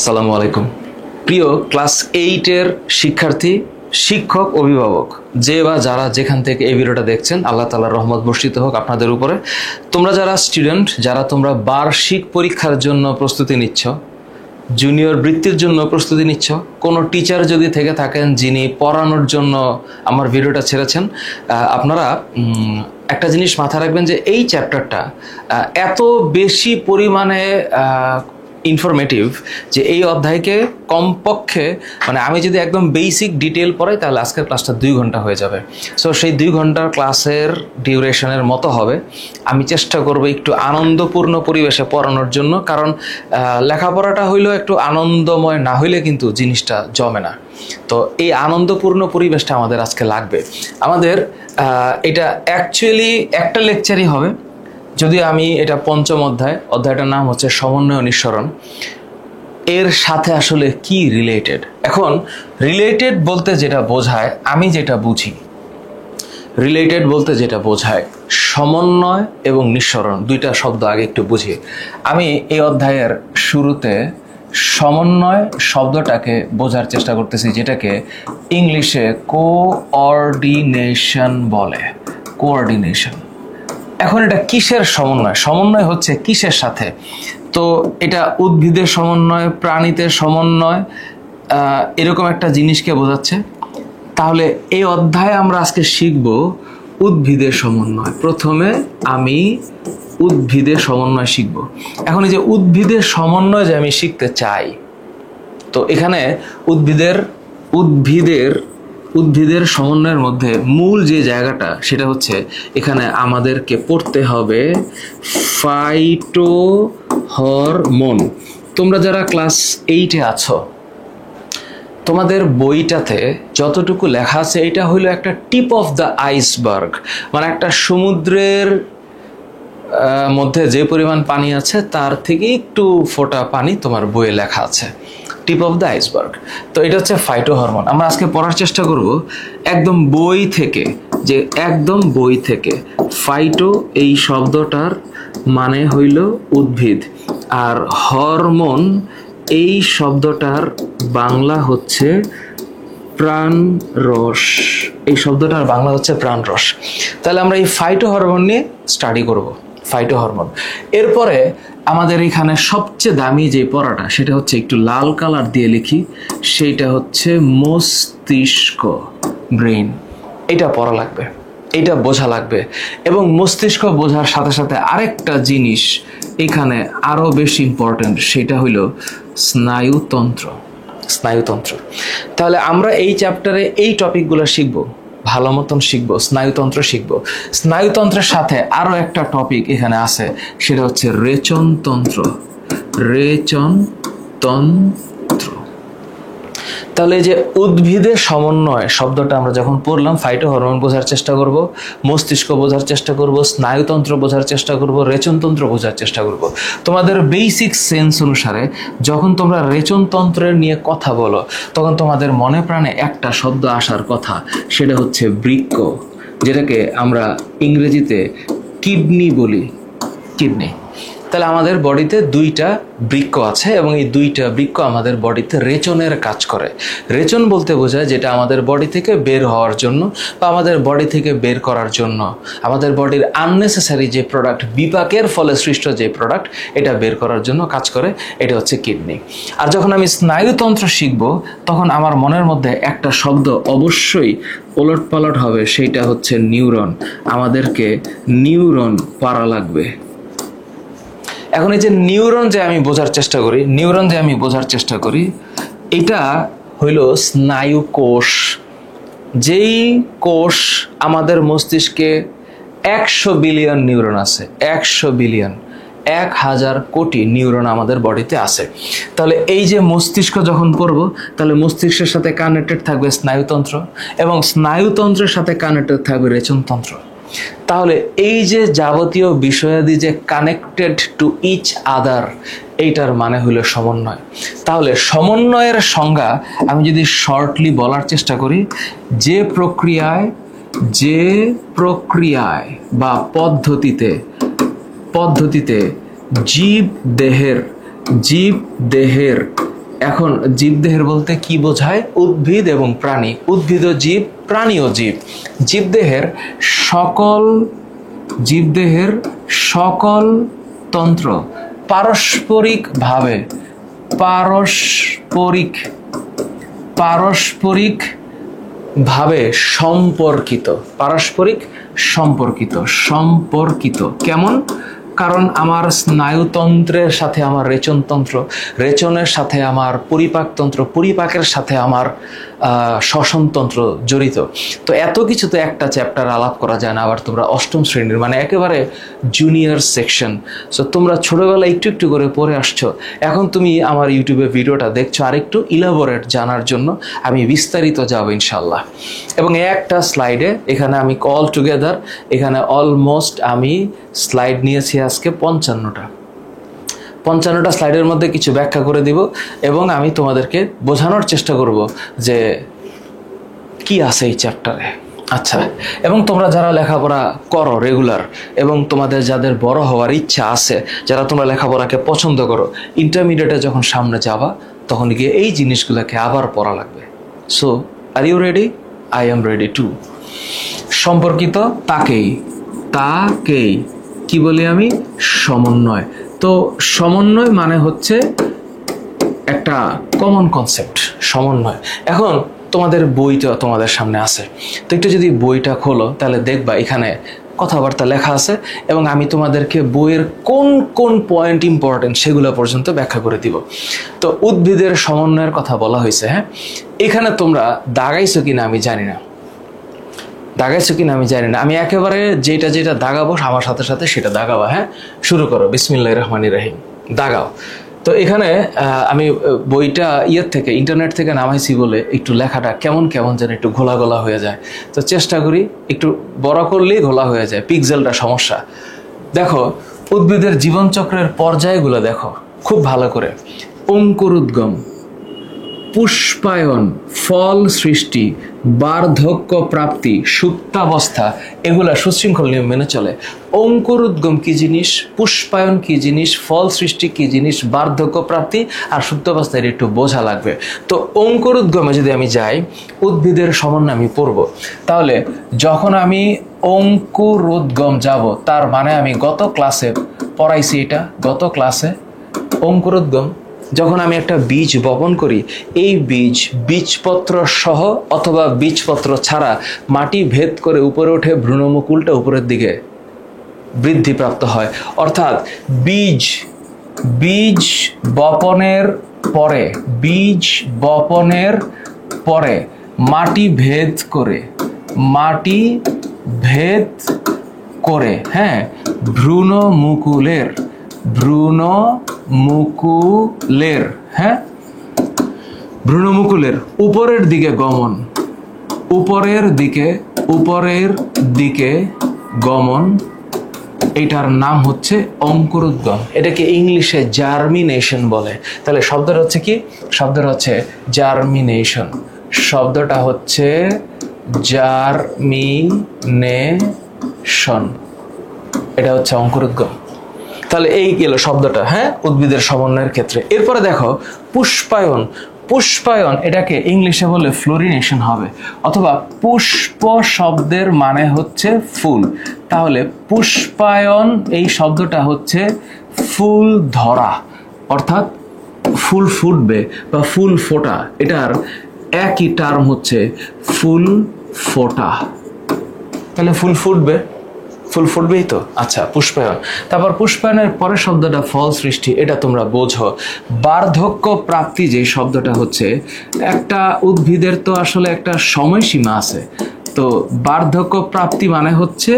আসসালামু আলাইকুম। প্রিয় ক্লাস 8-এর শিক্ষার্থী, শিক্ষক, অভিভাবক, যে বা যারা যেখান থেকে এই ভিডিওটা দেখছেন, আল্লাহ তাআলার রহমত বর্ষিত হোক আপনাদের উপরে। তোমরা যারা স্টুডেন্ট, যারা তোমরা বার্ষিক পরীক্ষার জন্য প্রস্তুতি নিচ্ছ, জুনিয়র বৃত্তির জন্য প্রস্তুতি নিচ্ছ, কোনো টিচার যদি থেকে থাকেন যিনি পড়ানোর জন্য আমার ভিডিওটা ছেড়েছেন, আপনারা একটা জিনিস মাথায় রাখবেন যে এই চ্যাপ্টারটা এত বেশি পরিমাণে ইনফরমেটিভ যে এই অধ্যায়কে কমপক্ষে আমি যদি একদম বেসিক ডিটেল পড়াই তাহলে আজকের ক্লাসটা 2 ঘন্টা হয়ে যাবে। সো সেই 2 ঘন্টার ক্লাসের ডিউরেশনের মতো হবে। আমি চেষ্টা করব একটু আনন্দপূর্ণ পরিবেশে পড়ানোর জন্য, কারণ লেখাপড়াটা হইলেও একটু আনন্দময় না হইলে কিন্তু জিনিসটা জমে না। তো এই আনন্দপূর্ণ পরিবেশটা আমাদের আজকে লাগবে। আমাদের এটা অ্যাকচুয়ালি একটা লেকচারই হবে, যদিও আমি এটা 5ম অধ্যায়টার নাম হচ্ছে সমন্বয় নিঃসরণ। এর সাথে আসলে কি রিলেটেড, এখন রিলেটেড বলতে যেটা বোঝায়, আমি যেটা বুঝি রিলেটেড বলতে যেটা বোঝায়, সমন্বয় এবং নিঃসরণ দুইটা শব্দ আগে একটু বুঝি। আমি এই অধ্যায়ের শুরুতে সমন্বয় শব্দটাকে বোঝার চেষ্টা করতেছি, যেটাকে ইংলিশে কোঅর্ডিনেশন বলে। কোঅর্ডিনেশন। এখন এটা কিসের সমন্বয়? সমন্বয় হচ্ছে কিসের সাথে? তো এটা উদ্ভিদের সমন্বয়, প্রাণীদের সমন্বয়, এরকম একটা জিনিসকে বোঝাচ্ছে। তাহলে এই অধ্যায়ে আমরা আজকে শিখব উদ্ভিদের সমন্বয়। প্রথমে আমি উদ্ভিদের সমন্বয় শিখব। এখন এই যে উদ্ভিদের সমন্বয় যে আমি শিখতে চাই, তো এখানে উদ্ভিদের সমন্বয়ের মধ্যে মূল যে জায়গাটা, সেটা হচ্ছে এখানে আমাদেরকে পড়তে হবে ফাইটোহরমোন। তোমরা যারা ক্লাস 8-এ আছো, তোমাদের বইটাতে যতটুকু লেখা আছে এটা হলো একটা টিপ অফ দ্য আইসবার্গ, একটা সমুদ্রের মধ্যে যে পরিমাণ পানি আছে তার থেকে একটু ফোঁটা পানি তোমার বইয়ে লেখা আছে, টিপ অফ দ্য আইসবার্গ। তো এটা হচ্ছে ফাইটোহরমোন। আমরা আজকে পড়ার চেষ্টা করব একদম বই থেকে। ফাইটো এই শব্দটার মানে হইল উদ্ভিদ, আর হরমোন এই শব্দটার বাংলা হচ্ছে প্রাণরস। এই শব্দটার বাংলা হচ্ছে প্রাণরস। তাহলে আমরা এই ফাইটোহরমোন নিয়ে স্টাডি করব। ফাইটোহরমোন। এরপরে আমাদের এখানে সবচেয়ে দামি যে পড়াটা, সেটা হচ্ছে একটু লাল কালার দিয়ে লিখি, সেইটা হচ্ছে মস্তিষ্ক, ব্রেইন। এটা পড়া লাগবে, এটা বোঝা লাগবে। এবং মস্তিষ্ক বোঝার সাথে সাথে আরেকটা জিনিস এখানে আরো বেশি ইম্পর্টেন্ট, সেটা হইল স্নায়ুতন্ত্র। তাহলে আমরা এই চ্যাপ্টারে এই টপিকগুলো শিখবো, ভালো মতন শিখবো, স্নায়ুতন্ত্র শিখবো। স্নায়ুতন্ত্রের সাথে আরো একটা টপিক এখানে আছে, সেটা হচ্ছে রেচনতন্ত্র। তাহলে যে উদ্ভিদের সমন্বয় শব্দটা আমরা যখন পড়লাম, ফাইটোহরমোন বোঝার চেষ্টা করব, মস্তিষ্ক বোঝার চেষ্টা করব, স্নায়ুতন্ত্র বোঝার চেষ্টা করব, রেচনতন্ত্র বোঝার চেষ্টা করব। তোমাদের বেসিক সেন্স অনুসারে যখন তোমরা রেচনতন্ত্রের নিয়ে কথা বলো, তখন তোমাদের মনে প্রাণে একটা শব্দ আসার কথা, সেটা হচ্ছে বৃক্ক, যেটাকে আমরা ইংরেজিতে কিডনি বলি, কিডনি। তাহলে আমাদের বডিতে 2টা বৃক্ক আছে এবং এই 2টা বৃক্ক আমাদের বডিতে রেচনের কাজ করে। রেচন বলতে বোঝায় যেটা আমাদের বডি থেকে বের হওয়ার জন্য বা আমাদের বডি থেকে বের করার জন্য, আমাদের বডির আননেসেসারি যে প্রোডাক্ট, বিপাকের ফলে সৃষ্ট যে প্রোডাক্ট, এটা বের করার জন্য কাজ করে, এটা হচ্ছে কিডনি। আর যখন আমি স্নায়ুতন্ত্র শিখব, তখন আমার মনের মধ্যে একটা শব্দ অবশ্যই ওলটপালট হবে, সেইটা হচ্ছে নিউরন। আমাদেরকে নিউরন পড়া লাগবে। এখন এই যে নিউরন যে আমি বোঝার চেষ্টা করি, এটা হইল স্নায়ু কোষ। যেই কোষ আমাদের মস্তিষ্কে 100 বিলিয়ন নিউরন আছে, 100 বিলিয়ন, 1000 কোটি নিউরন আমাদের বডিতে আছে। তাহলে এই যে মস্তিষ্ক যখন পড়বো, তাহলে মস্তিষ্কের সাথে কানেক্টেড থাকবে স্নায়ুতন্ত্র, এবং স্নায়ুতন্ত্রের সাথে কানেক্টেড থাকবে রেচনতন্ত্র। তাহলে এই যে যাবতীয় বিষয়াদি যে কানেক্টেড টু ইচ আদার, এইটার মানে হলো সমন্বয়। তাহলে সমন্বয়ের সংজ্ঞা আমি যদি শর্টলি বলার চেষ্টা করি, যে প্রক্রিয়ায় বা পদ্ধতিতে জীব দেহের এখন জীবদেহের বলতে কি বোঝায়? উদ্ভিদ এবং প্রাণী, উদ্ভিদ ও জীব, প্রাণী ও জীব। জীবদেহের সকল তন্ত্র পারস্পরিকভাবে সম্পর্কিত কেমন? কারণ আমার স্নায়ুতন্ত্রের সাথে আমার রেচনতন্ত্র, রেচনের সাথে আমার পরিপাকতন্ত্র, পরিপাকের সাথে আমার শ্বসনতন্ত্র জড়িত। তো এত কিছু তো একটা চ্যাপ্টার আলাপ করা যায় না। আবার তোমরা অষ্টম শ্রেণীর, মানে একেবারে জুনিয়র সেকশন, সো তোমরা ছোটবেলায় একটু একটু করে পড়ে আসছো। এখন তুমি আমার ইউটিউবে ভিডিওটা দেখছো আরেকটু ইলাবোরেট জানার জন্য। আমি বিস্তারিত যাব ইনশাল্লাহ। এবং একটা স্লাইডে এখানে আমি অল টুগেদার এখানে অলমোস্ট আমি স্লাইড নিয়েছি আজকে 55টা স্লাইডের মধ্যে কিছু ব্যাখ্যা করে দিব এবং আমি তোমাদেরকে বোঝানোর চেষ্টা করব যে কি আছে এই চ্যাপ্টারে। আচ্ছা, এবং তোমরা যারা লেখাপড়া করো রেগুলার এবং তোমাদের যাদের বড় হওয়ার ইচ্ছা আছে, যারা তোমরা লেখাপড়াকে পছন্দ করো, ইন্টারমিডিয়েটে যখন সামনে যাবা তখন গিয়ে এই জিনিসগুলোকে আবার পড়া লাগবে। So are you ready? I am ready too. সম্পর্কিত তাকেই কি বলি আমি? সমন্বয়। তো সমন্বয় মানে হচ্ছে একটা কমন কনসেপ্ট, সমন্বয়। এখন তোমাদের বইটা তোমাদের সামনে আছে, তো একটু যদি বইটা খোলো তাহলে দেখবা এখানে কথাবার্তা লেখা আছে এবং আমি তোমাদেরকে বইয়ের কোন কোন পয়েন্ট ইম্পর্টেন্ট সেগুলো পর্যন্ত ব্যাখ্যা করে দিব। তো উদ্ভিদের সমন্বয়ের কথা বলা হয়েছে। হ্যাঁ, এখানে তোমরা দাগাইছো কিনা আমি জানি না, আমি একেবারে যেটা দাগাবো আমার সাথে সাথে সেটা দাগাবো। হ্যাঁ, শুরু করো। বিসমিল্লাহির রহমানির রহিম, দাগাও। তো এখানে আমি বইটা ইন্টারনেট থেকে নামাইছি বলে একটু লেখাটা কেমন যেন একটু ঘোলা হয়ে যায়। তো চেষ্টা করি একটু বড় করলেই ঘোলা হয়ে যায়, পিক্সেলটা সমস্যা। দেখো উদ্ভিদের জীবনচক্রের পর্যায়গুলো দেখো খুব ভালো করে। অঙ্কুরোদ্গম, পুষ্পায়ন, ফল সৃষ্টি, বার্ধক্য প্রাপ্তি, সুপ্তাবস্থা, এগুলা সুশৃঙ্খল নিয়ম মেনে চলে। অঙ্কুরোদ্গম কি জিনিস, পুষ্পায়ন কি জিনিস, ফল সৃষ্টি কি জিনিস, বার্ধক্য প্রাপ্তি আর সুপ্তাবস্থা এটা একটু বোঝা লাগবে। তো অঙ্কুরোদ্গমে যদি আমি যাই, উদ্ভিদের সমন্বয় আমি পড়ব, তাহলে যখন আমি অঙ্কুরোদ্গম যাব তার মানে আমি গত ক্লাসে পড়াইছি এটা, অঙ্কুরোদ্গম যখন আমি একটা বীজ বপন করি, এই বীজপত্র সহ অথবা বীজপত্র ছাড়া মাটি ভেদ করে উপরে ওঠে, ভ্রূণমুকুলটা উপরের দিকে বৃদ্ধিপ্রাপ্ত হয়। অর্থাৎ বীজ বপনের পরে মাটি ভেদ করে হ্যাঁ ভ্রূণমুকুলের উপরের দিকে গমন, এটার নাম হচ্ছে অঙ্কুরোদ্গম। এটাকে ইংলিশে জার্মিনেশন বলে। তাহলে শব্দটা হচ্ছে কি? শব্দটা হচ্ছে জার্মিনেশন। শব্দটা হচ্ছে জার্মিনেশন, এটা হচ্ছে অঙ্কুরোদ্গম। তাহলে এই গেল শব্দটা, হ্যাঁ, উদ্ভিদের সমন্বয়ের ক্ষেত্রে। এরপরে দেখো পুষ্পায়ন, এটাকে ইংলিশে বলে ফ্লোরিনেশন হবে, অথবা পুষ্প শব্দের মানে হচ্ছে ফুল। তাহলে পুষ্পায়ন এই শব্দটা হচ্ছে ফুল ধরা, অর্থাৎ ফুল ফুটবে বা ফুল ফোটা, এটার একই টার্ম হচ্ছে ফুল ফোটা। তাহলে ফুল ফুটবেই তো। আচ্ছা, পুষ্পায়ন। তারপর পুষ্পায়নের পরের শব্দটা ফল সৃষ্টি, এটা তোমরা বোঝো। বার্ধক্য প্রাপ্তি যে শব্দটা হচ্ছে, একটা উদ্ভিদের তো আসলে একটা সময়সীমা আছে। তো বার্ধক্য প্রাপ্তি মানে হচ্ছে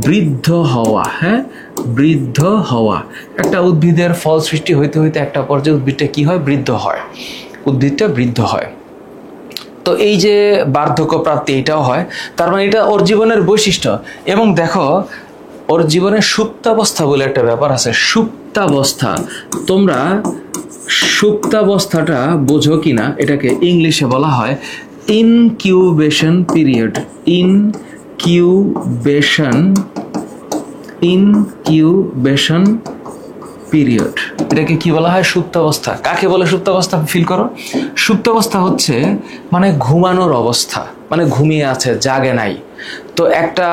বৃদ্ধ হওয়া। হ্যাঁ, বৃদ্ধ হওয়া। একটা উদ্ভিদের ফল সৃষ্টি হইতে হইতে একটা পর্যায়ে উদ্ভিদটা কি হয়? উদ্ভিদটা বৃদ্ধ হয়। তো এই যে বার্ধক্য প্রাপ্তি, এটাও হয়। তার মানে এটা ওর জীবনের বৈশিষ্ট্য। এবং দেখো ওর জীবনে সুপ্তাবস্থা বলে একটা ব্যাপার আছে। সুপ্তাবস্থা, তোমরা সুপ্তাবস্থাটা বোঝো কিনা, এটাকে ইংলিশে বলা হয় ইনকিউবেশন পিরিয়ড। Incubation period. এটাকে কি বলা হয়? সুপ্তাবস্থা। কাকে বলে সুপ্তাবস্থা? ফিল করো, সুপ্তাবস্থা হচ্ছে মানে ঘুমানোর অবস্থা, মানে ঘুমিয়ে আছে, জাগে নাই। তো একটা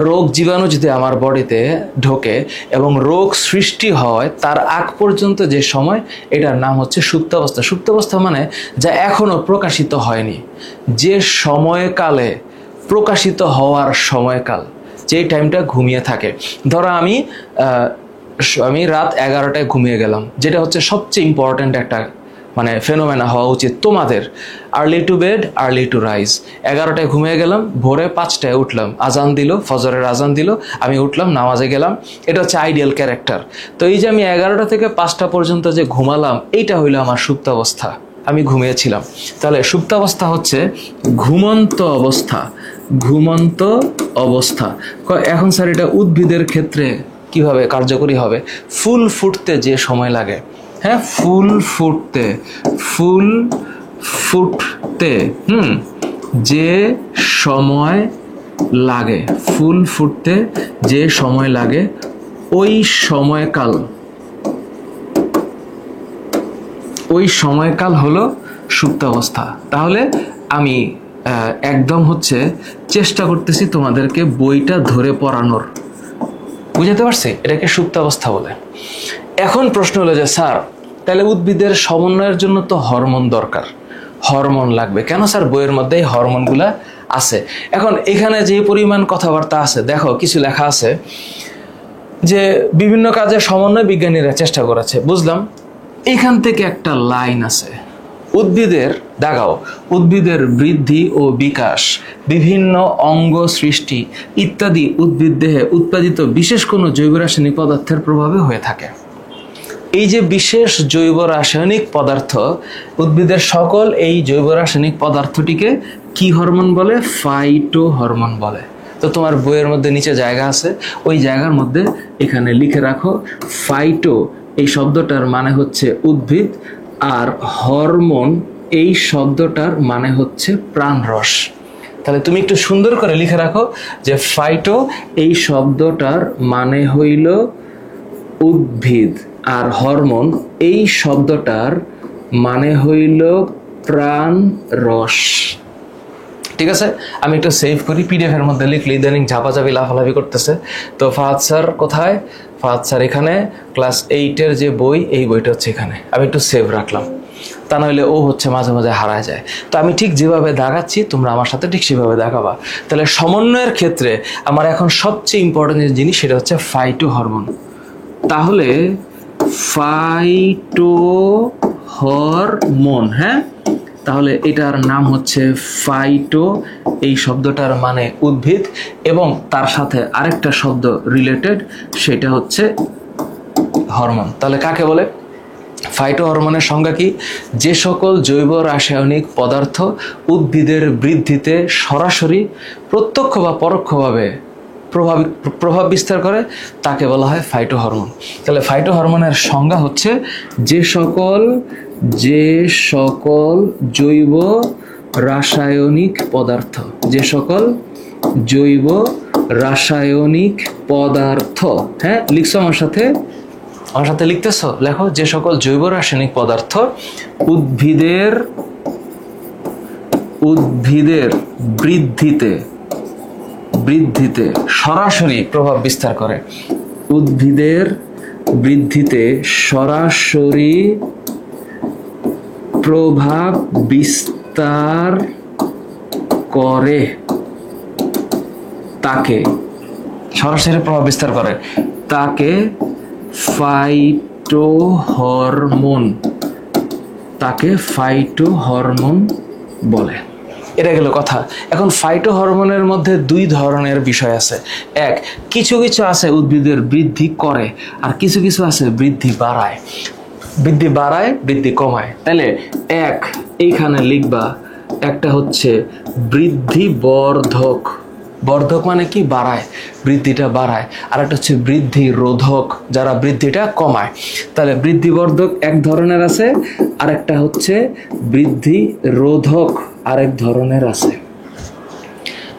রোগ জীবাণু যদি আমার বডিতে ঢোকে এবং রোগ সৃষ্টি হয় তার আগ পর্যন্ত যে সময়, এটার নাম হচ্ছে সুপ্তাবস্থা। সুপ্তাবস্থা মানে যা এখনো প্রকাশিত হয়নি, যে সময়কালে প্রকাশিত হওয়ার সময়কাল, যে টাইমটা ঘুমিয়ে থাকে। ধরো আমি রাত 11টায় ঘুমিয়ে গেলাম, যেটা হচ্ছে সবচেয়ে ইম্পর্ট্যান্ট একটা মানে ফেনোমেনা হওয়া উচিত তোমাদের। Early to bed early to rise. 11টায় ঘুমিয়ে গেলাম, ভোরে 5টায় উঠলাম, আজান দিল, ফজরের আজান দিল, আমি উঠলাম, নামাজে গেলাম। এটা হচ্ছে আইডিয়াল ক্যারেক্টার। তো এই যে আমি 11টা থেকে 5টা পর্যন্ত যে ঘুমালাম, এইটা হইলো আমার সুপ্তাবস্থা, আমি ঘুমিয়েছিলাম। তাহলে সুপ্তাবস্থা হচ্ছে ঘুমন্ত অবস্থা, ঘুমন্ত অবস্থা। এখন স্যার এটা উদ্ভিদের ক্ষেত্রে কিভাবে কার্যকরী হবে? ফুল ফুটতে যে সময় লাগে, হ্যাঁ, ফুল ফুটতে যে সময় লাগে, ফুল ফুটতে যে সময় লাগে, ওই সময়কাল হলো সুপ্তাবস্থা। তাহলে আমি একদম হচ্ছে চেষ্টা করতেছি তোমাদেরকে বইটা ধরে পড়ানোর, বুঝাতে পারছি? এটাকে সুপ্তাবস্থা বলে। এখন প্রশ্ন হলো যে স্যার, তাহলে উদ্ভিদের সমন্বয়ের জন্য তো হরমোন দরকার, হরমোন লাগবে কেন স্যার? বইয়ের মধ্যে এই হরমোনগুলা আছে। এখন এখানে যে পরিমাণ কথাবার্তা আছে, দেখো কিছু লেখা আছে যে বিভিন্ন কাজে সমন্বয় বিজ্ঞানীরা চেষ্টা করেছে, বুঝলাম। এখান থেকে একটা লাইন আছে, উদ্ভিদের দাগাও, উদ্ভিদের বৃদ্ধি ও বিকাশ, বিভিন্ন অঙ্গ সৃষ্টি ইত্যাদি উদ্ভিদ দেহে উৎপাদিত বিশেষ কোনো জৈব রাসায়নিক পদার্থের প্রভাবে হয়ে থাকে। এই যে বিশেষ জৈব রাসায়নিক পদার্থ, উদ্ভিদের সকল এই জৈব রাসায়নিক পদার্থটিকে কি হরমোন বলে? ফাইটো হরমোন বলে। তো তোমার বইয়ের মধ্যে নিচে জায়গা আছে, ওই জায়গার মধ্যে এখানে লিখে রাখো ফাইটো এই শব্দটার মানে হচ্ছে উদ্ভিদ, আর হরমোন এই শব্দটার মানে হচ্ছে প্রাণরস। তাহলে তুমি একটু সুন্দর করে লিখে রাখো যে ফাইটো এই শব্দটার মানে হইল উদ্ভিদ, আর হরমোন এই শব্দটার মানে হইল প্রাণরস। ঠিক আছে, আমি একটু সেভ করি, পিডিএফ এর মধ্যে লিখলে ইদানিং ঝাপাঝাপি লাফালাফি করতেছে। তো ফাহাদ স্যার কোথায়? ফাহাদ স্যার এখানে, ক্লাস 8-এর যে বই, এই বইটা হচ্ছে এখানে। আমি একটু সেভ রাখলাম, তা নাহলে ও হচ্ছে মাঝে মাঝে হারায় যায়। তো আমি ঠিক যেভাবে দেখাচ্ছি তোমরা আমার সাথে ঠিক সেভাবে দেখাবা। তাহলে সমন্বয়ের ক্ষেত্রে আমার এখন সবচেয়ে ইম্পর্টেন্ট যে জিনিস, সেটা হচ্ছে ফাইটো হরমোন। তাহলে ফাইটো হরমোন, হ্যাঁ, তাহলে এটার নাম হচ্ছে ফাইটো, এই শব্দটার মানে উদ্ভিদ, এবং তার সাথে আরেকটা শব্দ রিলেটেড, সেটা হচ্ছে হরমোন। তাহলে কাকে বলে? ফাইটো হরমোনের সংজ্ঞা কি? যে সকল জৈব রাসায়নিক পদার্থ উদ্ভিদের বৃদ্ধিতে সরাসরি, প্রত্যক্ষ বা পরোক্ষভাবে প্রভাব বিস্তার করে, তাকে বলা হয় ফাইটো হরমোন। তাহলে ফাইটো হরমোনের সংজ্ঞা হচ্ছে যে সকল জৈব রাসায়নিক পদার্থ, যে সকল জৈব রাসায়নিক পদার্থ, হ্যাঁ লিখছো আমার সাথে লিখতেছো? লেখো, যে সকল জৈব রাসায়নিক পদার্থ উদ্ভিদের বৃদ্ধিতে সরাসরি প্রভাব বিস্তার করে, উদ্ভিদের বৃদ্ধিতে সরাসরি প্রভাব বিস্তার করে, তাকে সরাসরি প্রভাব বিস্তার করে, তাকে ফাইটো হরমোন বলে। এটা গেল কথা। এখন ফাইটো হরমোনের মধ্যে দুই ধরনের বিষয় আছে। এক, কিছু কিছু আছে উদ্ভিদের বৃদ্ধি করে, আর কিছু কিছু আছে বৃদ্ধি বাড়ায়, বৃদ্ধি কমায়। তাহলে এক এইখানে লিখবা, একটা হচ্ছে বৃদ্ধি বর্ধক, বর্ধক মানে কি? বাড়ায়, বৃদ্ধিটা বাড়ায়। আর একটা হচ্ছে বৃদ্ধি রোধক, যারা বৃদ্ধিটা কমায়। তাহলে বৃদ্ধি বর্ধক এক ধরনের আছে, আর একটা হচ্ছে বৃদ্ধি রোধক আরেক ধরনের আছে।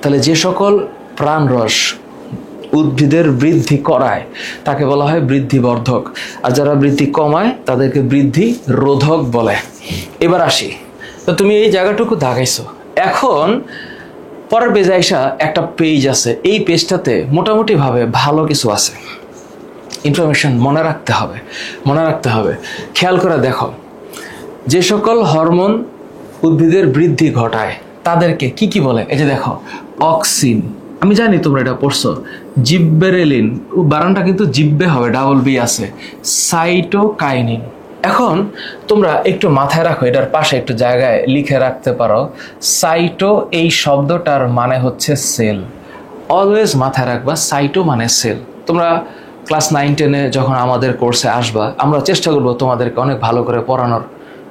তাহলে যে সকল প্রাণরস উদ্ভিদের বৃদ্ধি করায় তাকে বলা হয় বৃদ্ধিবর্ধক, আর যারা বৃদ্ধি কমায় তাদেরকে বৃদ্ধি রোধক বলে। এবার আসি, তো তুমি এই জায়গাটুকু দাগাইছো, এখন পরের পেজে আইসা একটা পেজ আছে, এই পেজটাতে মোটামুটিভাবে ভালো কিছু আছে, ইনফরমেশন মনে রাখতে হবে। খেয়াল করে দেখো, যে সকল হরমোন উদ্ভিদের বৃদ্ধি ঘটায় তাদেরকে কি কি বলে? এই যে দেখো, অক্সিন, আমি জানি তোমরা এটা পড়ছো, জিব্বেরেলিন, বানানটা কিন্তু জিব্বে হবে, ডাবল বি আছে, সাইটোকাইনিন। এখন তোমরা একটু মাথায় রাখো, এটার পাশে একটু জায়গায় লিখে রাখতে পারো, সাইটো এই শব্দটার মানে হচ্ছে সেল। অলওয়েজ মাথায় রাখবা, সাইটো মানে সেল। তোমরা ক্লাস 9-10-এ যখন আমাদের কোর্সে আসবা, আমরা চেষ্টা করবো তোমাদেরকে অনেক ভালো করে পড়ানোর,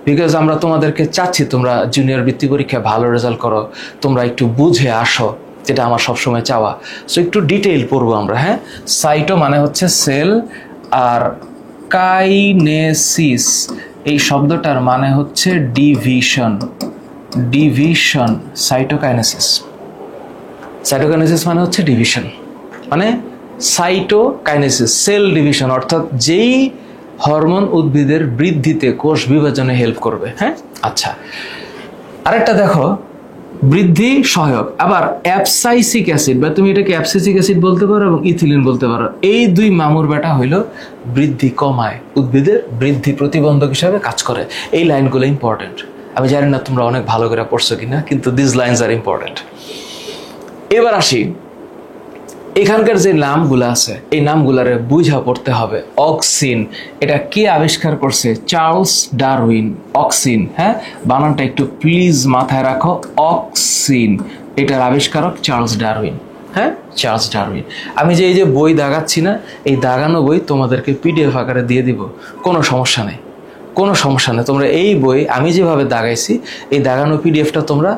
বিকজ আমরা তোমাদেরকে চাচ্ছি তোমরা জুনিয়র বৃত্তি পরীক্ষায় ভালো রেজাল্ট করো, তোমরা একটু বুঝে আসো, যেটা আমার সবসময় চাওয়া। সো একটু ডিটেইল পড়বো আমরা। হ্যাঁ, সাইটো মানে হচ্ছে সেল, আর কাইনেসিস এই শব্দটার মানে হচ্ছে ডিভিশন। সাইটোকাইনেসিস মানে হচ্ছে ডিভিশন, মানে সাইটোকাইনেসিস সেল ডিভিশন, অর্থাৎ যেই হরমোন উদ্ভিদের বৃদ্ধিতে, কোষ বিভাজনে হেল্প করবে। হ্যাঁ, আচ্ছা, আরেকটা দেখো, বৃদ্ধি সহায়ক। আবার অ্যাবসাইসিক অ্যাসিড, বা তুমি এটাকে অ্যাবসিসিক অ্যাসিড বলতে পারো এবং ইথিলিন বলতে পারো, এই দুই মামুর বেটা হইল বৃদ্ধি কমায়, উদ্ভিদের বৃদ্ধি প্রতিবন্ধক হিসাবে কাজ করে। এই লাইনগুলো ইম্পর্টেন্ট, আমি জানি না তোমরা অনেক ভালো করে পড়ছো কিনা, কিন্তু দিস লাইনস আর ইম্পর্টেন্ট। এবার আসি, এখানকার যে নামগুলো আছে এই নামগুলারে বুঝা পড়তে হবে। অক্সিন, এটা কে আবিষ্কার করছে? Charles Darwin. অক্সিন, হ্যাঁ, বানানটা একটু প্লিজ মাথায় রাখো, অক্সিন, এটার আবিষ্কারক চার্লস ডারউইন। হ্যাঁ, চার্লস ডারউইন। আমি যে এই যে বই দাগাচ্ছি না, এই দাগানো বই তোমাদেরকে পিডিএফ আকারে দিয়ে দিব, কোনো সমস্যা নেই। তোমরা এই বই আমি যেভাবে দাগাইছি, এই দাগানো পিডিএফটা তোমরা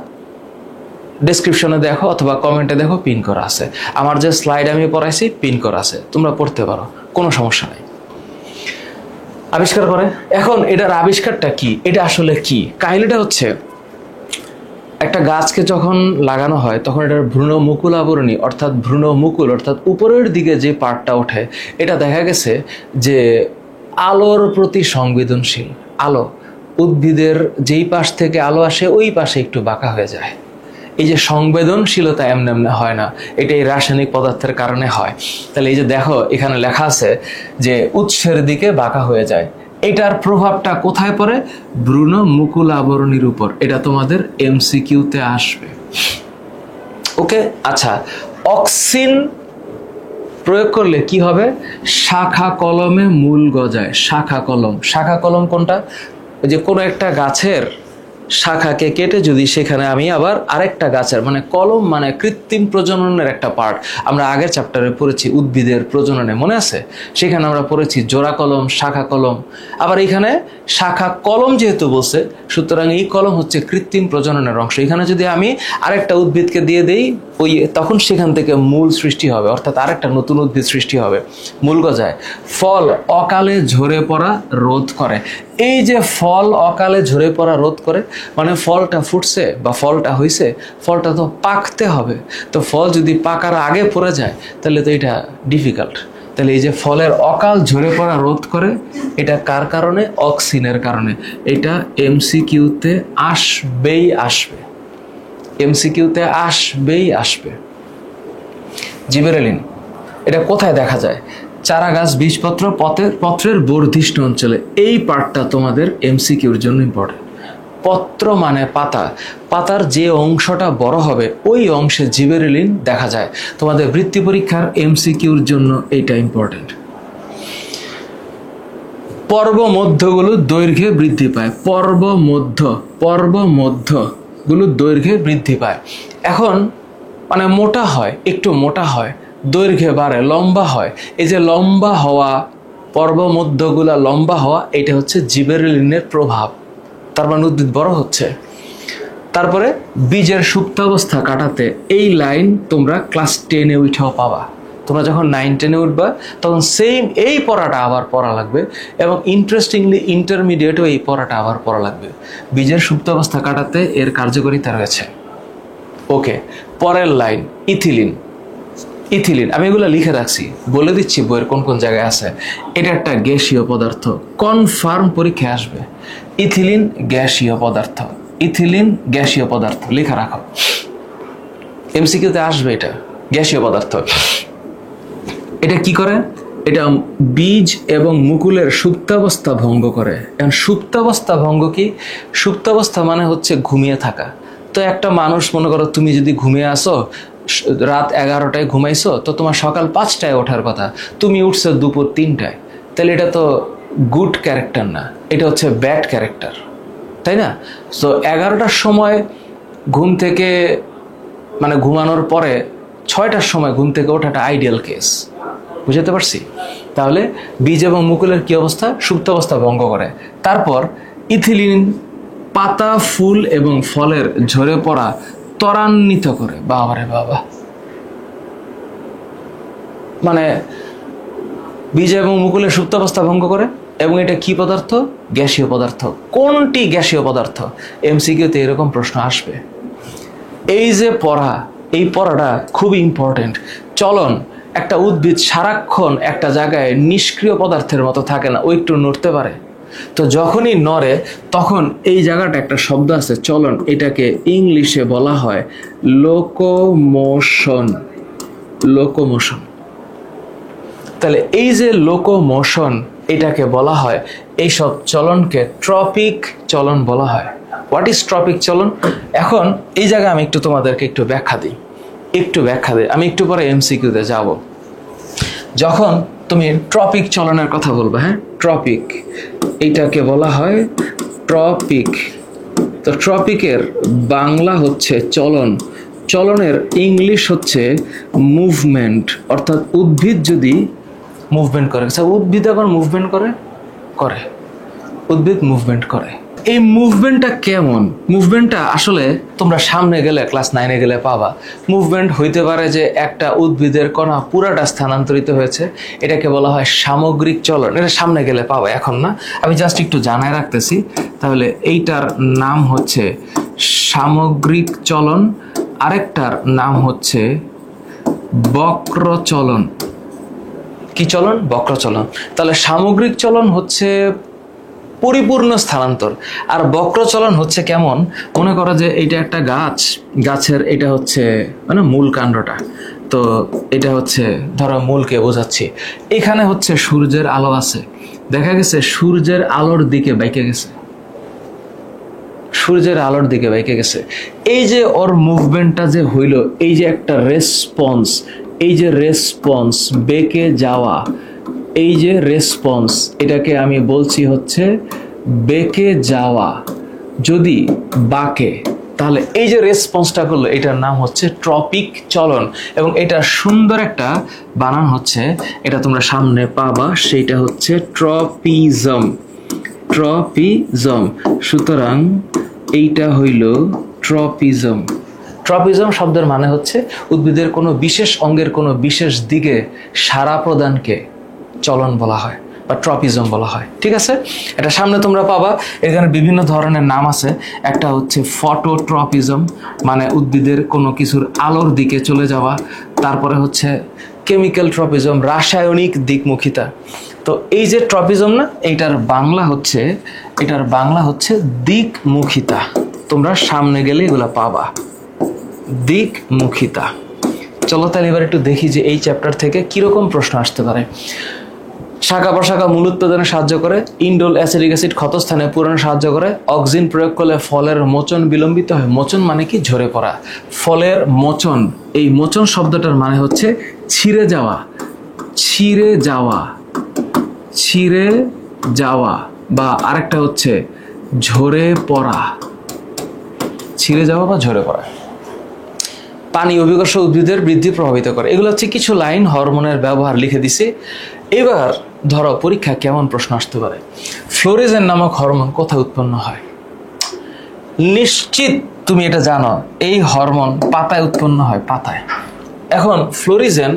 ডেসক্রিপশনে দেখো অথবা কমেন্টে দেখো, পিন করা আছে। আমার যে স্লাইড আমি পড়াইছি পিন করা আছে, তোমরা পড়তে পারো, কোনো সমস্যা নেই। আবিষ্কার করে, এখন এটার আবিষ্কারটা কি, এটা আসলে কি? কাহিনীটা হচ্ছে, একটা গাছকে যখন লাগানো হয় তখন এটার ভ্রূণমুকুল আবরণী, অর্থাৎ ভ্রূণমুকুল, অর্থাৎ উপরের দিকে যে পার্টটা ওঠে, এটা দেখা গেছে যে আলোর প্রতি সংবেদনশীল। আলো, উদ্ভিদের যেই পাশ থেকে আলো আসে ওই পাশে একটু বাঁকা হয়ে যায়। এই যে সংবেদনশীলতা এমনি হয় না, এটা এই রাসায়নিক পদার্থের কারণে হয়। তাহলে এই যে দেখো, এখানে লেখা আছে যে উৎসের দিকে বাঁকা হয়ে যায়, এটার প্রভাবটা কোথায় পড়ে? ভ্রূণমুকুল আবরণীর উপর। এটা তোমাদের এমসিকিউতে আসবে। ওকে, আচ্ছা, অক্সিন প্রয়োগ করলে কি হবে? শাখা কলমে মূল গজায়। শাখা কলম কোনটা? যে কোনো একটা গাছের শাখাকে কেটে যদি সেখানে আমি আবার আরেকটা গাছের, মানে কলম মানে কৃত্রিম প্রজননের একটা পার্ট, আমরা আগের চ্যাপ্টারে পড়েছি উদ্ভিদের প্রজননে, মনে আছে? সেখানে আমরা পড়েছি জোড়া কলম, শাখা কলম। আবার এখানে শাখা কলম যেহেতু বলছে, সুতরাং এই কলম হচ্ছে কৃত্রিম প্রজননের অংশ। এখানে যদি আমি আরেকটা উদ্ভিদকে দিয়ে দেই, ওই তখন সেখান থেকে মূল সৃষ্টি হবে, অর্থাৎ আরেকটা নতুন উদ্ভিদ সৃষ্টি হবে, মূল গজায়। ফল অকালে ঝরে পড়া রোধ করে। এই যে ফল অকালে ঝরে পড়া রোধ করে, মানে ফলটা ফুটছে বা ফলটা হয়েছে, ফলটা তো পাকতে হবে। তো ফল যদি পাকার আগে পড়ে যায় তাহলে তো এটা ডিফিকাল্ট। তাহলে এই যে ফলের অকাল ঝরে পড়া রোধ করে, এটা কার কারণে? অক্সিনের কারণে। এটা এমসিকিউতে আসবেই আসবে। জিবেরেলিন, এটা কোথায় দেখা যায়? চারা গাছ, বীজপত্র, পত্রের বর্ধিষ্ণু অঞ্চলে। এই পার্টটা তোমাদের এমসিকিউর জন্য ইম্পর্টেন্ট। পত্র মানে পাতা, পাতার যে অংশটা বড় হবে ওই অংশে জিবেরেলিন দেখা যায়। তোমাদের বৃত্তি পরীক্ষার এমসিকিউর জন্য এইটা ইম্পর্টেন্ট। পর্ব মধ্যগুলো দৈর্ঘ্যে বৃদ্ধি পায়। পর্ব মধ্যগুলো দৈর্ঘ্যে বৃদ্ধি পায়। এখন মানে মোটা হয়, একটু মোটা হয়, দৈর্ঘ্যে বাড়ে, লম্বা হয়। এই যে লম্বা হওয়া, পর্ব মধ্যগুলা লম্বা হওয়া, এটা হচ্ছে জিবেরেলিনের প্রভাব। তার মানে উদ্ভিদ বড় হচ্ছে। তারপরে বীজের সুপ্তাবস্থা কাটাতে, এই লাইন তোমরা ক্লাস 10-এ উঠেও পাবা। তোমরা যখন 9-10-এ উঠবা তখন সেম এই পড়াটা আবার পড়া লাগবে, এবং ইন্টারেস্টিংলি ইন্টারমিডিয়েটেও এই পড়াটা আবার পড়া লাগবে। বীজের সুপ্তাবস্থা কাটাতে এর কার্যকারিতা রয়েছে। ওকে, পরের লাইন ইথিলিন। ইথিলিন, আমি এগুলো লিখে রাখছি, বলে দিচ্ছি বইয়ের কোন কোন জায়গায় আছে। এটা একটা গ্যাসীয় পদার্থ, কনফার্ম পরীক্ষায় আসবে। ইথিলিন গ্যাসীয় পদার্থ, ইথিলিন গ্যাসীয় পদার্থ, লিখে রাখো, এমসিকিউতে আসবে। এটা গ্যাসীয় পদার্থ। এটা কি করে? এটা বীজ এবং মুকুলের সুপ্তাবস্থা ভঙ্গ করে। এখন সুপ্তাবস্থা ভঙ্গ কি? সুপ্তাবস্থা মানে হচ্ছে ঘুমিয়ে থাকা। তো একটা মানুষ, মনে করো তুমি যদি ঘুমিয়ে আসো, রাত 11টায় ঘুমাইছো, তো তোমার সকাল 5টায় ওঠার কথা, তুমি উঠছো দুপুর 3টায়, তাহলে এটা তো গুড ক্যারেক্টার না, এটা হচ্ছে ব্যাড ক্যারেক্টার, তাই না? তো 11টার সময় ঘুম থেকে, মানে ঘুমানোর পরে 6টার সময় ঘুম থেকে ওঠাটা আইডিয়াল কেস, বুঝতে পারছি? তাহলে বীজ এবং মুকুলের কি অবস্থা? সুপ্তাবস্থা ভঙ্গ করে। তারপর ইথিলিন পাতা, ফুল এবং ফলের ঝরে পড়া ত্বরান্বিত করে। বাবারে বাবা, মানে বীজ এবং মুকুলের সুপ্তাবস্থা ভঙ্গ করে। এবং এটা কি পদার্থ? গ্যাসীয় পদার্থ। কোনটি গ্যাসীয় পদার্থ? এমসিকিউতে এরকম প্রশ্ন আসবে। এই যে পড়া, এই পড়াটা খুবই ইম্পর্টেন্ট। চলন, একটা উদ্ভিদ সারাক্ষণ একটা জায়গায় নিষ্ক্রিয় পদার্থের মতো থাকে না, ও একটু নড়তে পারে। তো যখনই নড়ে তখন এই জায়গাটা একটা শব্দ আছে চলন, এটাকে ইংলিশে বলা হয় লোকোমোশন। লোকোমোশন। তাহলে এই যে লোকোমোশন, এটাকে বলা হয়, এইসব চলনকে ট্রপিক চলন বলা হয়। হোয়াট ইজ ট্রপিক চলন? এখন এই জায়গায় আমি একটু তোমাদেরকে একটু ব্যাখ্যা দিই। আমি একটু পরে এমসিকিউতে যাব। যখন তুমি ট্রপিক চলনের কথা বলবে, হ্যাঁ, ট্রপিক, এইটাকে বলা হয় ট্রপিক। তো ট্রপিকের বাংলা হচ্ছে চলন, চলনের ইংলিশ হচ্ছে মুভমেন্ট। অর্থাৎ উদ্ভিদ যদি মুভমেন্ট করে, উদ্ভিদ আবার মুভমেন্ট করে, উদ্ভিদ মুভমেন্ট করে। এই মুভমেন্টটা কেমন? মুভমেন্টটা আসলে তোমরা সামনে গেলে, ক্লাস 9-এ গেলে পাবা। মুভমেন্ট হইতে পারে যে একটা উদ্ভিদের কণা পুরাটা স্থানান্তরিত হয়েছে, এটাকে বলা হয় সামগ্রিক চলন। এটা সামনে গেলে পাবা, এখন না, আমি জাস্ট একটু জানায় রাখতেছি। তাহলে এইটার নাম হচ্ছে সামগ্রিক চলন, আরেকটার নাম হচ্ছে বক্রচলন। কি চলন? বক্রচলন। তাহলে সামগ্রিক চলন হচ্ছে পরিপূর্ণ স্থানান্তর, আর বক্রচলন হচ্ছে কেমন? মনে করো যে এইটা একটা গাছ, গাছের এটা হচ্ছে মানে মূল কাণ্ডটা, তো এটা হচ্ছে ধরো মূলকে বোঝাচ্ছি। এখানে হচ্ছে সূর্যের আলো আছে, দেখা গেছে সূর্যের আলোর দিকে বাইকে গেছে, সূর্যের আলোর দিকে বাইকে গেছে। এই যে ওর মুভমেন্টটা যে হইল, এই যে একটা রেসপন্স, এই যে রেসপন্স, বেঁকে যাওয়া, এই যে রেসপন্স, এটাকে আমি বলছি হচ্ছে বেঁকে যাওয়া। যদি বাঁকে, তাহলে এই যে রেসপন্সটা করলো, এটার নাম হচ্ছে ট্রপিক চলন। এবং এটা সুন্দর একটা বানান হচ্ছে, এটা তোমরা সামনে পাবা, সেইটা হচ্ছে ট্রপিজম। ট্রপিজম। সুতরাং এইটা হইল ট্রপিজম। ট্রপিজম শব্দের মানে হচ্ছে উদ্ভিদের কোনো বিশেষ অঙ্গের কোনো বিশেষ দিকে সাড়া প্রদানকে চলন বলা হয় বা ট্রপিজম বলা হয়। ঠিক আছে, এটা সামনে তোমরা পাবা। এখানে বিভিন্ন ধরনের নাম আছে। একটা হচ্ছে ফটোট্রপিজম, মানে উদ্ভিদের কোনো কিছুর আলোর দিকে চলে যাওয়া। তারপরে হচ্ছে কেমিক্যাল ট্রপিজম, রাসায়নিক দিকমুখিতা। তো এই যে ট্রপিজম না, এটার বাংলা হচ্ছে দিকমুখিতা। তোমরা সামনে গেলে এগুলা পাবা, দিকমুখিতা। চলো তাহলে এবার একটু দেখি যে এই চ্যাপ্টার থেকে কিরকম প্রশ্ন আসতে পারে। শাখা প্রশাখা মূল উৎপাদনে সাহায্য করে, ইন্ডোল অ্যাসিডিক অ্যাসিড ক্ষতস্থানে পূরণে সাহায্য করে, অক্সিন প্রয়োগ করলে ফলের মোচন বিলম্বিত হয়। মোচন মানে কি? ঝরে পড়া। ফলের মোচন, এই মোচন শব্দটার মানে হচ্ছে ছিঁড়ে যাওয়া, ছিঁড়ে যাওয়া, ছিঁড়ে যাওয়া, বা আরেকটা হচ্ছে ঝরে পড়া, ছিঁড়ে যাওয়া বা ঝরে পড়া। পানি অভিকর্ষ উদ্ভিদের বৃদ্ধি প্রভাবিত করে। এগুলো হচ্ছে কিছু লাইন, হরমোনের ব্যবহার লিখে দিছি। এবার ধরো পরীক্ষা কেমন প্রশ্ন আসতে পারে। ফ্লোরিজেন নামক হরমোন কোথায় উৎপন্ন হয়? নিশ্চিত তুমি এটা জানো, এই হরমোন পাতায় উৎপন্ন হয়, পাতায়। এখন ফ্লোরিজেন,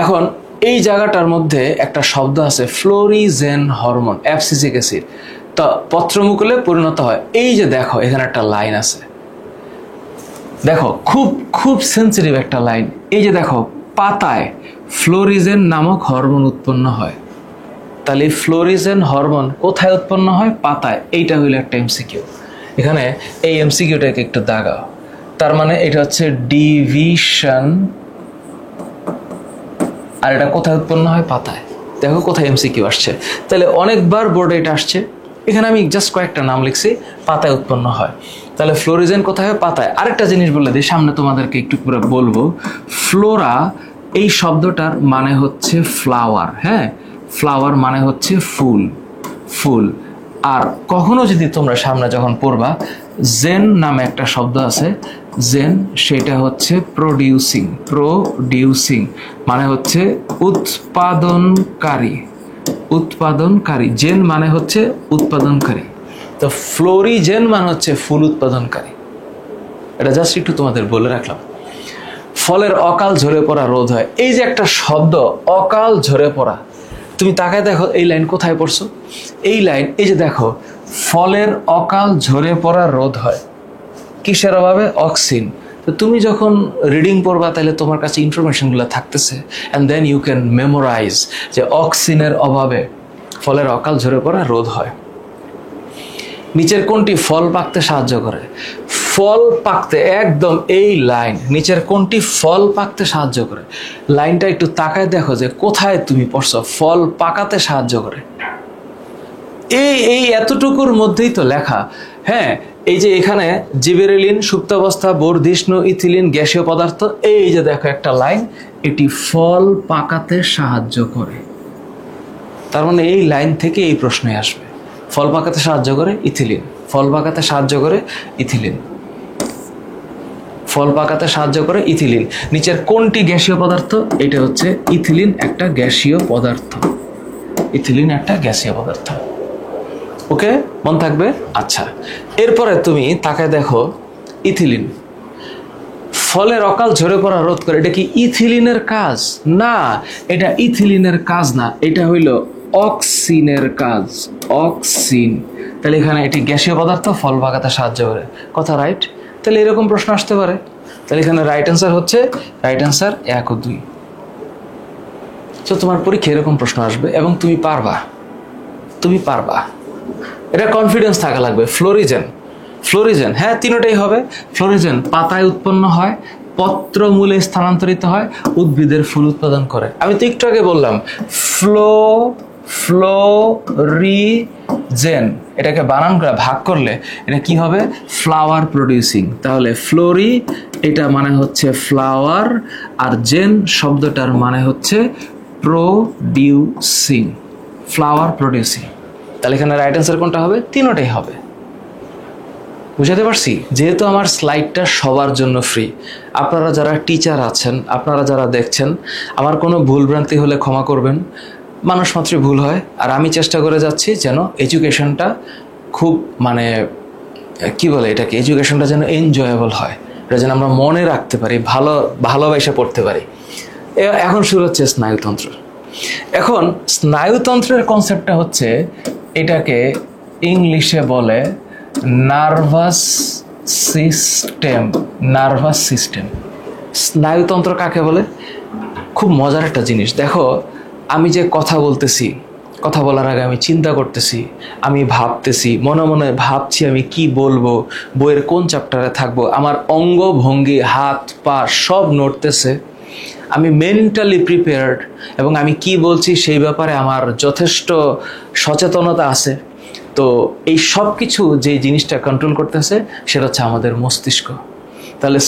এখন এই জায়গাটার মধ্যে একটা শব্দ আছে ফ্লোরিজেন হরমোন, অ্যাবসিসিক অ্যাসিড, তো পত্রমুকুলে পরিণত হয়। এই যে দেখো এখানে একটা লাইন আছে, দেখো খুব খুব সেন্সিটিভ একটা লাইন। এই যে দেখো পাতায় ফ্লোরিজেন নামক হরমোন উৎপন্ন হয়। তাহলে ফ্লোরিজেন হরমোন কোথায় উৎপন্ন হয়? পাতায়। এইটা হইলো একটা এমসিকিউ। এখানে এই এমসিকিউটাকে একটু দাগাও। তার মানে এটা হচ্ছে ডিভিশন, আর এটা কোথায় উৎপন্ন হয়? পাতায়। দেখো কোথায় এমসিকিউ আসছে। তাহলে অনেকবার বোর্ডে এটা আসছে। এখানে আমি জাস্ট কয়েকটা নাম লিখছি, পাতায় উৎপন্ন হয়। তাহলে ফ্লোরিজেন কোথায় হয়? পাতায়। আরেকটা জিনিস বলে দিই, সামনে তোমাদেরকে একটু পুরো বলবো। ফ্লোরা এই শব্দটার মানে হচ্ছে ফ্লাওয়ার। হ্যাঁ, ফ্লাওয়ার মানে হচ্ছে ফুল, ফুল। আর কখনো যদি তোমরা সামনে যখন পড়বা, জেন নামে একটা শব্দ আছে, জেন, সেটা হচ্ছে প্রডিউসিং, প্রডিউসিং মানে হচ্ছে উৎপাদনকারী, উৎপাদনকারী। জেন মানে হচ্ছে উৎপাদনকারী। তো ফ্লোরিজেন মানে হচ্ছে ফুল উৎপাদনকারী। এটা জাস্ট একটু তোমাদের বলে রাখলাম। ফলের অকাল ঝরে পড়া রোধ হয়, এই যে একটা শব্দ অকাল ঝরে পড়া, তুমি তাকায় দেখো এই লাইন কোথায় পড়ছো? এই লাইন, এই যে দেখো, ফলের অকাল ঝরে পড়া রোধ হয় কিসের অভাবে? অক্সিন। তো তুমি যখন রিডিং পড়বা তাহলে তোমার কাছে ইনফরমেশনগুলো থাকতেছে, and then you can memorize যে অক্সিনের অভাবে ফলের অকাল ঝরে পড়া রোধ হয়। নিচের কোনটি ফল পাকতে সাহায্য করে? ফল পাকতে, একদম এই লাইন, নিচের কোনটি ফল পাকতে সাহায্য করে? লাইনটা একটু তাকায় দেখো যে কোথায় তুমি পড়ছো। ফল পাকাতে সাহায্য করে, এই এতটুকুর মধ্যেই তো লেখা। হ্যাঁ, এই যে এখানে জিবেরেলিন, সুপ্তাবস্থা, বর্ধিষ্ণু, ইথিলিন গ্যাসীয় পদার্থ, এই যে দেখো একটা লাইন, এটি ফল পাকাতে সাহায্য করে। তার মানে এই লাইন থেকে এই প্রশ্নই আসবে। ফল পাকাতে সাহায্য করে ইথিলিন, ফল পাকাতে সাহায্য করে ইথিলিন, ফল পাকাতে সাহায্য করে ইথিলিন। নিচের কোনটি গ্যাসীয় পদার্থ? এটা হচ্ছে ইথিলিন, একটা গ্যাসীয় পদার্থ। ইথিলিন একটা গ্যাসীয় পদার্থ। ওকে, মন থাকবে? আচ্ছা, এরপরে তুমি তাকায় দেখো, ইথিলিন ফলের অকাল ঝরে পড়া রোধ করে। এটা কি ইথিলিনের কাজ? না, এটা ইথিলিনের কাজ না, এটা হইল অক্সিনের কাজ, অক্সিন। তাহলে এখানে এটি গ্যাসীয় পদার্থ, ফল পাকাতে সাহায্য করে। কথা রাইট? তাহলে এরকম প্রশ্ন আসতে পারে। তাহলে এখানে রাইট অ্যান্সার হচ্ছে, রাইট অ্যান্সার 1 ও 2। তো তোমার পরীক্ষা এরকম প্রশ্ন আসবে এবং তুমি পারবা, তুমি পারবা, এটা কনফিডেন্স থাকা লাগবে। ফ্লোরিজেন, ফ্লোরিজেন, হ্যাঁ তিনটাই হবে। ফ্লোরিজেন পাতায় উৎপন্ন হয়, পত্র মূলে স্থানান্তরিত হয়, উদ্ভিদের ফুল উৎপাদন করে। আমি তো একটু আগে বললাম ফ্লোরিজেন, এটাকে বানান করে ভাগ করলে এটা কি হবে? Flower producing. তাহলে ফ্লোরি এটা মানে হচ্ছে ফ্লাওয়ার, আর জেন শব্দটার মানে হচ্ছে প্রডিউসিং, ফ্লাওয়ার প্রডিউসিং। তাহলে এখানে রাইট অ্যান্সার কোনটা হবে? তিনটাই হবে। বুঝাতে পারছি? যেহেতু আমার স্লাইডটা সবার জন্য ফ্রি, আপনারা যারা টিচার আছেন, আপনারা যারা দেখছেন, আমার কোনো ভুলভ্রান্তি হলে ক্ষমা করবেন। মানুষ মাত্রই ভুল হয়, আর আমি চেষ্টা করে যাচ্ছি যেন এডুকেশনটা খুব মানে কি বলে এটাকে, এডুকেশনটা যেন এনজয়েবল হয়, এটা যেন আমরা মনে রাখতে পারি, ভালোবাসা পড়তে পারি। এখন শুরু হচ্ছে স্নায়ুতন্ত্র। এখন স্নায়ুতন্ত্রের কনসেপ্টটা হচ্ছে, এটাকে ইংলিশে বলে নার্ভাস সিস্টেম, নার্ভাস সিস্টেম। স্নায়ুতন্ত্র কাকে বলে? খুব মজার একটা জিনিস। দেখো, আমি যে কথা বলতেছি, কথা বলার আগে আমি চিন্তা করতেছি, আমি ভাবতেছি, মনে মনে ভাবছি আমি কি বলবো, বইয়ের কোন চ্যাপ্টারে থাকবো, আমার অঙ্গ ভঙ্গি, হাত পা সব নড়তেছে, আমি মেন্টালি প্রিপেয়ার্ড, এবং আমি কি বলছি সেই ব্যাপারে আমার যথেষ্ট সচেতনতা আছে। তো এই সব কিছু যে জিনিসটা কন্ট্রোল করতেছে সেটা হচ্ছে আমাদের মস্তিষ্ক। তাহলে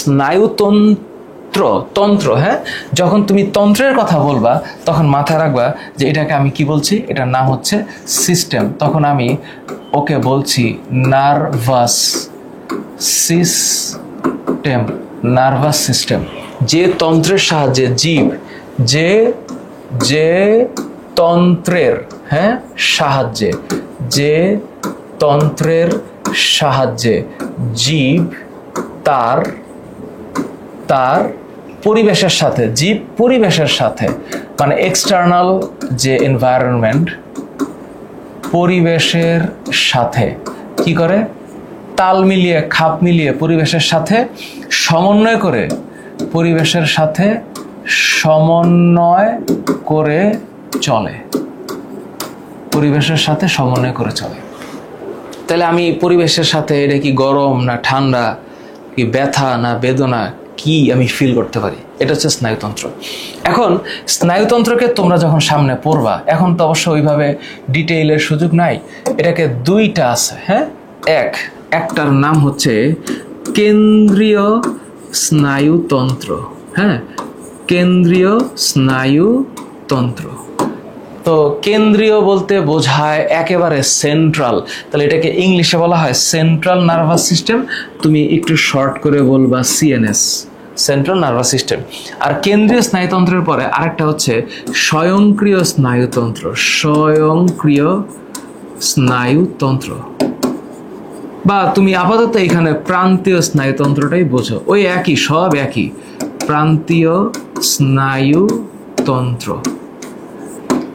তন্ত্র, হ্যাঁ, যখন তুমি তন্ত্রের কথা বলবা তখন মাথায় রাখবা যে এটাকে আমি কি বলছি, এটার নাম হচ্ছে সিস্টেম। তখন আমি ওকে বলছি নার্ভাস সিস্টেম, নার্ভাস সিস্টেম। যে তন্ত্রের সাহায্যে জীব, যে তন্ত্রের, হ্যাঁ, সাহায্যে, যে তন্ত্রের সাহায্যে জীব তার পরিবেশের সাথে, জীব পরিবেশের সাথে, মানে এক্সটার্নাল যে এনভায়রনমেন্ট, পরিবেশের সাথে কি করে? তাল মিলিয়ে, খাপ মিলিয়ে পরিবেশের সাথে সমন্বয় করে পরিবেশের সাথে সমন্বয় করে চলে, পরিবেশের সাথে সমন্বয় করে চলে। তাহলে আমি পরিবেশের সাথে এটা কি গরম না ঠান্ডা, কি ব্যথা না বেদনা, কি আমি ফিল করতে পারি, এটা হচ্ছে স্নায়ুতন্ত্র। এখন স্নায়ুতন্ত্রকে তোমরা যখন সামনে পড়বা, এখন তো অবশ্য ওইভাবে ডিটেইলের সুযোগ নাই, এটাকে দুইটা আছে। হ্যাঁ, একটার নাম হচ্ছে কেন্দ্রীয় স্নায়ুতন্ত্র। হ্যাঁ, কেন্দ্রীয় স্নায়ুতন্ত্র। তো কেন্দ্রীয় বলতে বোঝায় একেবারে সেন্ট্রাল, তাহলে এটাকে ইংলিশে বলা হয় সেন্ট্রাল নার্ভাস সিস্টেম। তুমি একটু শর্ট করে বলবা সিএনএস, সেন্ট্রাল নার্ভাস সিস্টেম। আর কেন্দ্রীয় স্নায়ুতন্ত্রের পরে আরেকটা হচ্ছে স্বয়ংক্রিয় স্নায়ুতন্ত্র, স্বয়ংক্রিয় স্নায়ুতন্ত্র, বা তুমি আপাতত এখানে প্রান্তীয় স্নায়ুতন্ত্রটাই বোঝো, ওই একই, সব একই, প্রান্তীয় স্নায়ুতন্ত্র।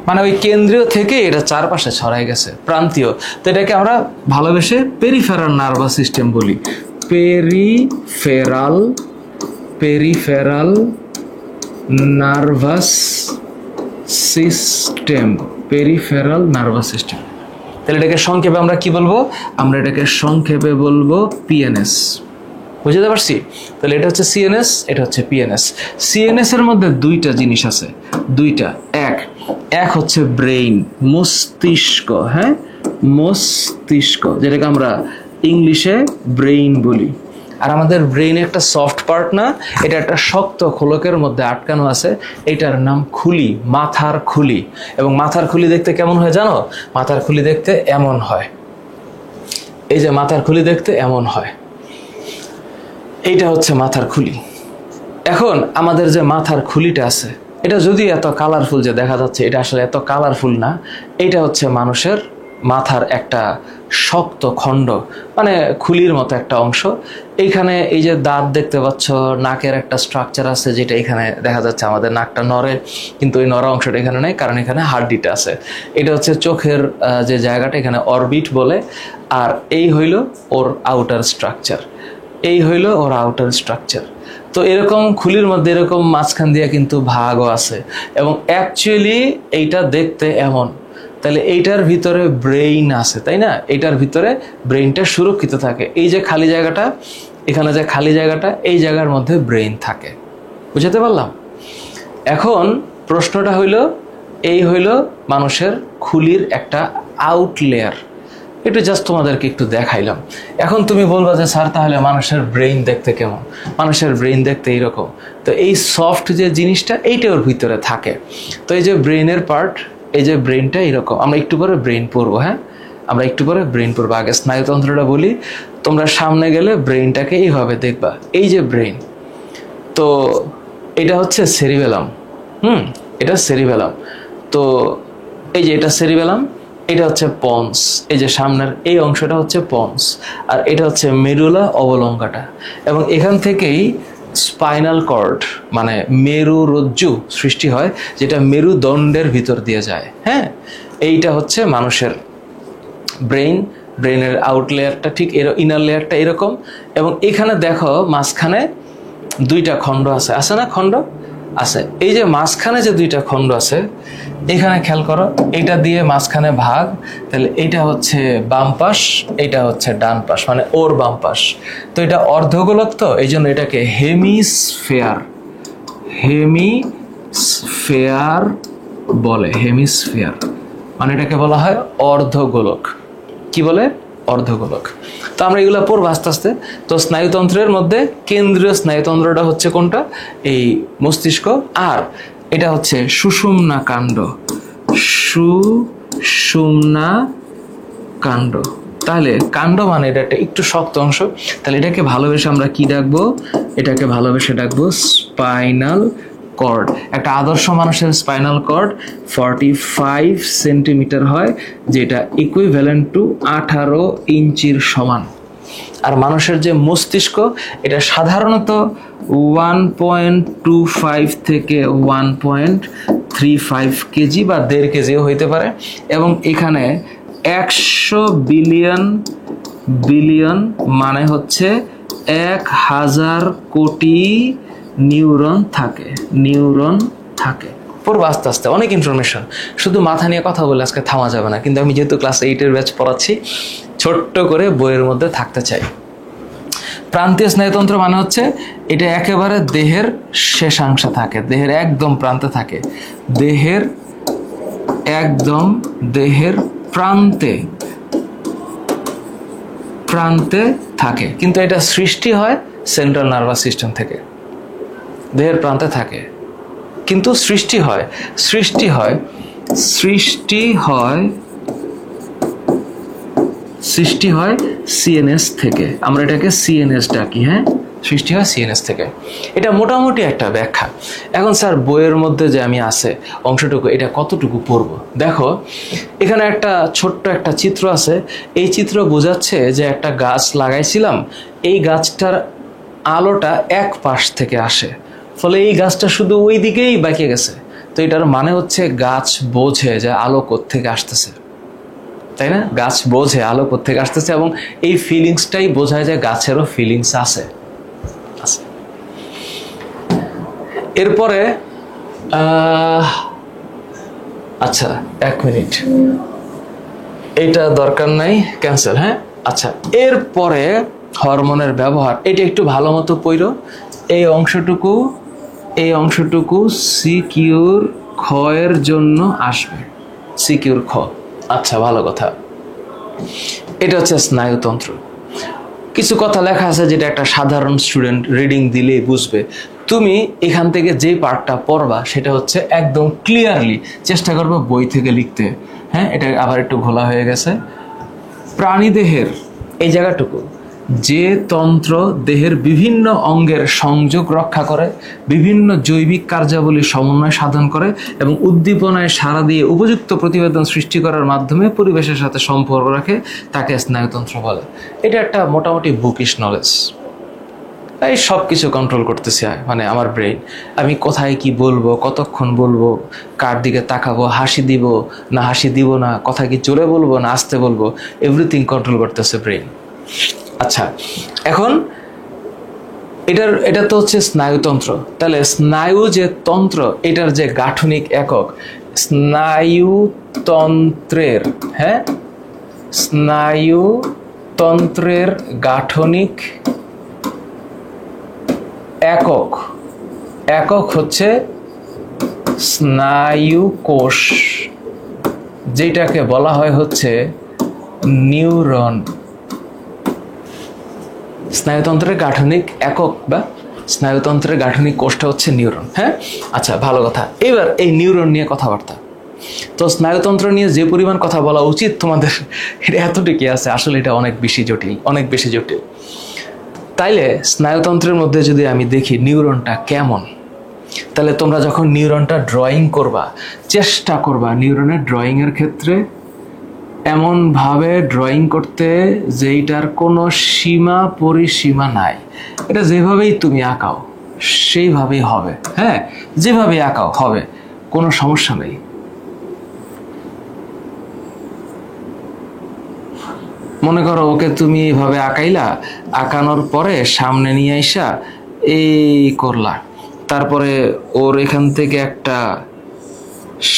মানে ওই কেন্দ্রীয় থেকে এটা চারপাশে ছড়াই গেছে, প্রান্তীয়। তো এটাকে আমরা ভালোবেসে পেরিফেরাল নার্ভাস সিস্টেম বলি, peripheral nervous system, peripheral nervous system. তাহলে এটাকে সংক্ষেপে আমরা কি বলবো? আমরা এটাকে সংক্ষেপে বলবো পিএনএস। বুঝতে পারছি? তাহলে এটা হচ্ছে সিএনএস, এটা হচ্ছে পিএনএস। সিএনএস এর মধ্যে দুইটা জিনিস আছে, দুইটা। এক হচ্ছে ব্রেইন, মস্তিষ্ক। হ্যাঁ, মস্তিষ্ক, যেটাকে আমরা ইংলিশে ব্রেইন বলি। আর আমাদের ব্রেইনে একটা সফট পার্ট না, এটা একটা শক্ত খোলকের মধ্যে আটকানো আছে, এটার নাম খুলি, মাথার খুলি। এবং মাথার খুলি দেখতে কেমন হয় জানো? মাথার খুলি দেখতে এমন হয়, এই যে মাথার খুলি দেখতে এমন হয়, এইটা হচ্ছে মাথার খুলি। এখন আমাদের যে মাথার খুলিটা আছে, এটা যদি এত কালারফুল যে দেখা যাচ্ছে, এটা আসলে এত কালারফুল না। এটা হচ্ছে মানুষের মাথার একটা শক্ত খণ্ড, মানে খুলির মতো একটা অংশ। এইখানে এই যে দাঁত দেখতে পাচ্ছ, নাকের একটা স্ট্রাকচার আছে, যেটা এখানে দেখা যাচ্ছে আমাদের নাকটা নড়ে, কিন্তু ওই নড়া অংশটা এখানে নেই, কারণ এখানে হাড্ডিটা আছে। এটা হচ্ছে চোখের যে জায়গাটা, এখানে অরবিট বলে। আর এই হইল ওর আউটার স্ট্রাকচার, এই হইল ওর আউটার স্ট্রাকচার। তো এরকম খুলির মধ্যে এরকম মাঝখান দিয়ে কিন্তু ভাগও আছে, এবং অ্যাকচুয়ালি এইটা দেখতে এমন। তাহলে এইটার ভিতরে ব্রেইন আছে, তাই না? এইটার ভিতরে ব্রেইনটা সুরক্ষিত থাকে। এই যে খালি জায়গাটা, এখানে যে খালি জায়গাটা, এই জায়গার মধ্যে ব্রেইন থাকে। বুঝতে পারলাম? এখন প্রশ্নটা হইল, এই হইল মানুষের খুলির একটা আউট লেয়ার। এটা জাস্ট তোমাদেরকে একটু দেখাইলাম। এখন তুমি বলবা যে স্যার, তাহলে মানুষের ব্রেইন দেখতে কেমন? মানুষের ব্রেইন দেখতে এইরকম। তো এই সফট যে জিনিসটা, এইটা ওর ভিতরে থাকে। তো এই যে ব্রেইনের পার্ট, এই যে ব্রেইনটা এরকম। আমরা একটু পরে ব্রেইন পড়বো। হ্যাঁ, আমরা একটু পরে ব্রেইন পড়বো। আগে স্নায়ুতন্ত্রটা বলি। তোমরা সামনে গেলে ব্রেইনটাকে এইভাবে দেখবা, এই যে ব্রেইন। তো এটা হচ্ছে সেরিবেলাম। এটা সেরিবেলাম। তো এই যে এটা সেরিবেলাম, এটা হচ্ছে পন্স। এই যে সামনের এই অংশটা হচ্ছে পন্স, আর এটা হচ্ছে মেরুলা অবলঙ্কাটা। এবং এখান থেকেই স্পাইনাল কর্ড, মানে মেরুরজ্জু সৃষ্টি হয়, যেটা মেরুদণ্ডের ভিতর দিয়ে যায়। হ্যাঁ, এইটা হচ্ছে মানুষের ব্রেইন। ব্রেইনের আউট লেয়ারটা ঠিক ইনার লেয়ারটা এরকম। এবং এখানে দেখো মাঝখানে দুইটা খণ্ড আছে, আছে না? খণ্ড আছে। এই যে মাঝখানে যে দুইটা খণ্ড আছে, এখানে খেয়াল করো, এটা দিয়ে মাঝখানে ভাগ। তাহলে এটা হচ্ছে বাম পাশ, এটা হচ্ছে ডান পাশ, মানে ওর বাম পাশ। তো এটা অর্ধগোলক, তো এই জন্য এটাকে হেমিস্ফেয়ার, হেমিস্ফেয়ার বলে। হেমিস্ফেয়ার মানে এটাকে বলা হয় অর্ধগোলক। কি বলে? অর্ধগোলক। তো আমরা এগুলো পড়বো আস্তে আস্তে। তো স্নায়ুতন্ত্রের মধ্যে কেন্দ্রীয় স্নায়ুতন্ত্রটা হচ্ছে কোনটা? এই মস্তিষ্ক। আর এটা হচ্ছে সুষুম্না কাণ্ড, সুষুম্না কাণ্ড। তাহলে কাণ্ড মানে এটা একটা একটু শক্ত অংশ। তাহলে এটাকে ভালোবেসে আমরা কি ডাকবো? এটাকে ভালোবেসে ডাকবো স্পাইনাল কর্ড। একটা আদর্শ মানুষের স্পাইনাল কর্ড 45 সেন্টিমিটার হয়, যেটা ইকুইভ্যালেন্ট টু 18 ইঞ্চির সমান। আর মানুষের যে মস্তিষ্ক, এটা সাধারণত 1.25 থেকে 1.35 কেজি বা 1.5 কেজিও হইতে পারে। এবং এখানে 100 বিলিয়ন মানে হচ্ছে 1000 কোটি নিউরন থাকে, নিউরন থাকে। পড়বো আস্তে আস্তে, অনেক ইনফরমেশন, শুধু মাথা নিয়ে কথা বলে আজকে থামা যাবে না, কিন্তু আমি যেহেতু ক্লাস 8-এর ব্যাচ পড়াচ্ছি, ছোট্ট করে বইয়ের মধ্যে থাকতে চাই। প্রান্তীয় স্নায়ুতন্ত্র মানে হচ্ছে এটা একেবারে দেহের শেষাংশে থাকে, দেহের একদম প্রান্তে থাকে, দেহের একদম দেহের প্রান্তে প্রান্তে থাকে, কিন্তু এটা সৃষ্টি হয় সেন্ট্রাল নার্ভাস সিস্টেম থেকে। দেহের প্রান্তে থাকে কিন্তু সৃষ্টি হয় সিএনএস থেকে। আমরা এটাকে সিএনএস ডাকি, হ্যাঁ, সৃষ্টি হয় সিএনএস থেকে। এটা মোটামুটি একটা ব্যাখ্যা। এখন স্যার বইয়ের মধ্যে যে আমি আছে অংশটুকু, এটা কতটুকু পড়ব? দেখো এখানে একটা ছোট্ট একটা চিত্র আছে, এই চিত্র বোঝাচ্ছে যে একটা গাছ লাগাইছিলাম, এই গাছটার আলোটা এক পাশ থেকে আসে, ফলে এই গাছটা শুধু ওই দিকেই বাঁকিয়ে গেছে। তো এটার মানে হচ্ছে গাছ বোঝে যে আলো কোত্থেকে আসতেছে, তাই না? গাছ বোঝে আলো কোত্থেকে আসতেছে, এবং এই ফিলিংসটাই বোঝায় যে গাছেরও ফিলিংস আছে। এরপরে আচ্ছা 1 মিনিট, এটা দরকার নাই, ক্যান্সেল, হ্যাঁ। আচ্ছা, এরপরে হরমোনের ব্যবহার, এটা একটু ভালো মতো পড়ো। এই অংশটুকু সিকিউর খ এর জন্য আসবে, সিকিউর খ। আচ্ছা, ভালো কথা। এটা হচ্ছে স্নায়ুতন্ত্র। কিছু কথা লেখা আছে যেটা একটা সাধারণ স্টুডেন্ট রিডিং দিলেই বুঝবে। তুমি এখান থেকে যে পার্টটা পড়বা সেটা হচ্ছে একদম ক্লিয়ারলি চেষ্টা করবে বই থেকে লিখতে, হ্যাঁ। এটা আবার একটু ঘোলা হয়ে গেছে। প্রাণীদেহের এই জায়গাটুকু, যে তন্ত্র দেহের বিভিন্ন অঙ্গের সংযোগ রক্ষা করে, বিভিন্ন জৈবিক কার্যাবলী সমন্বয় সাধন করে এবং উদ্দীপনায় সাড়া দিয়ে উপযুক্ত প্রতিবেদন সৃষ্টি করার মাধ্যমে পরিবেশের সাথে সম্পর্ক রাখে, তাকে স্নায়ুতন্ত্র বলে। এটা একটা মোটামুটি বুকিশ নলেজ। এই সব কিছু কন্ট্রোল করতেছি মানে আমার ব্রেইন। আমি কোথায় কি বলবো, কতক্ষণ বলবো, কার দিকে তাকাবো, হাসি দিব না হাসি দিব না, কথা কি জোরে বলবো না আস্তে বলবো, এভরিথিং কন্ট্রোল করতেছে ব্রেইন। আচ্ছা, এখন এটা তো হচ্ছে স্নায়ুতন্ত্র। তাহলে স্নায়ু যে তন্ত্র, এটার যে গাঠনিক একক, স্নায়ুতন্ত্রের, হ্যাঁ, স্নায়ুতন্ত্রের গাঠনিক একক হচ্ছে স্নায়ু কোষ, যেটাকে বলা হয় হচ্ছে নিউরন। স্নায়ুতন্ত্রের গাঠনিক একক বা স্নায়ুতন্ত্রের গাঠনিক কোষটা হচ্ছে নিউরন, হ্যাঁ। আচ্ছা, ভালো কথা। এবার এই নিউরন নিয়ে কথাবার্তা। তো স্নায়ুতন্ত্র নিয়ে যে পরিমাণ কথা বলা উচিত তোমাদের, এটা এতটুকুই আছে। আসলে এটা অনেক বেশি জটিল। তাইলে স্নায়ুতন্ত্রের মধ্যে যদি আমি দেখি নিউরনটা কেমন, তাহলে তোমরা যখন নিউরনটা ড্রয়িং করবা, চেষ্টা করবা নিউরনের ড্রয়িংয়ের ক্ষেত্রে এমনভাবে ড্রয়িং করতে যেইটার কোনো সীমা পরিসীমা নাই। এটা যেভাবেই তুমি আঁকাও সেইভাবেই হবে, হ্যাঁ, যেভাবেই আঁকাও হবে, কোনো সমস্যা নেই। মনে করো ওকে তুমি এইভাবে আঁকাইলা, আঁকানোর পরে সামনে নিয়ে আইসা এই করলা, তারপরে ওর এখান থেকে একটা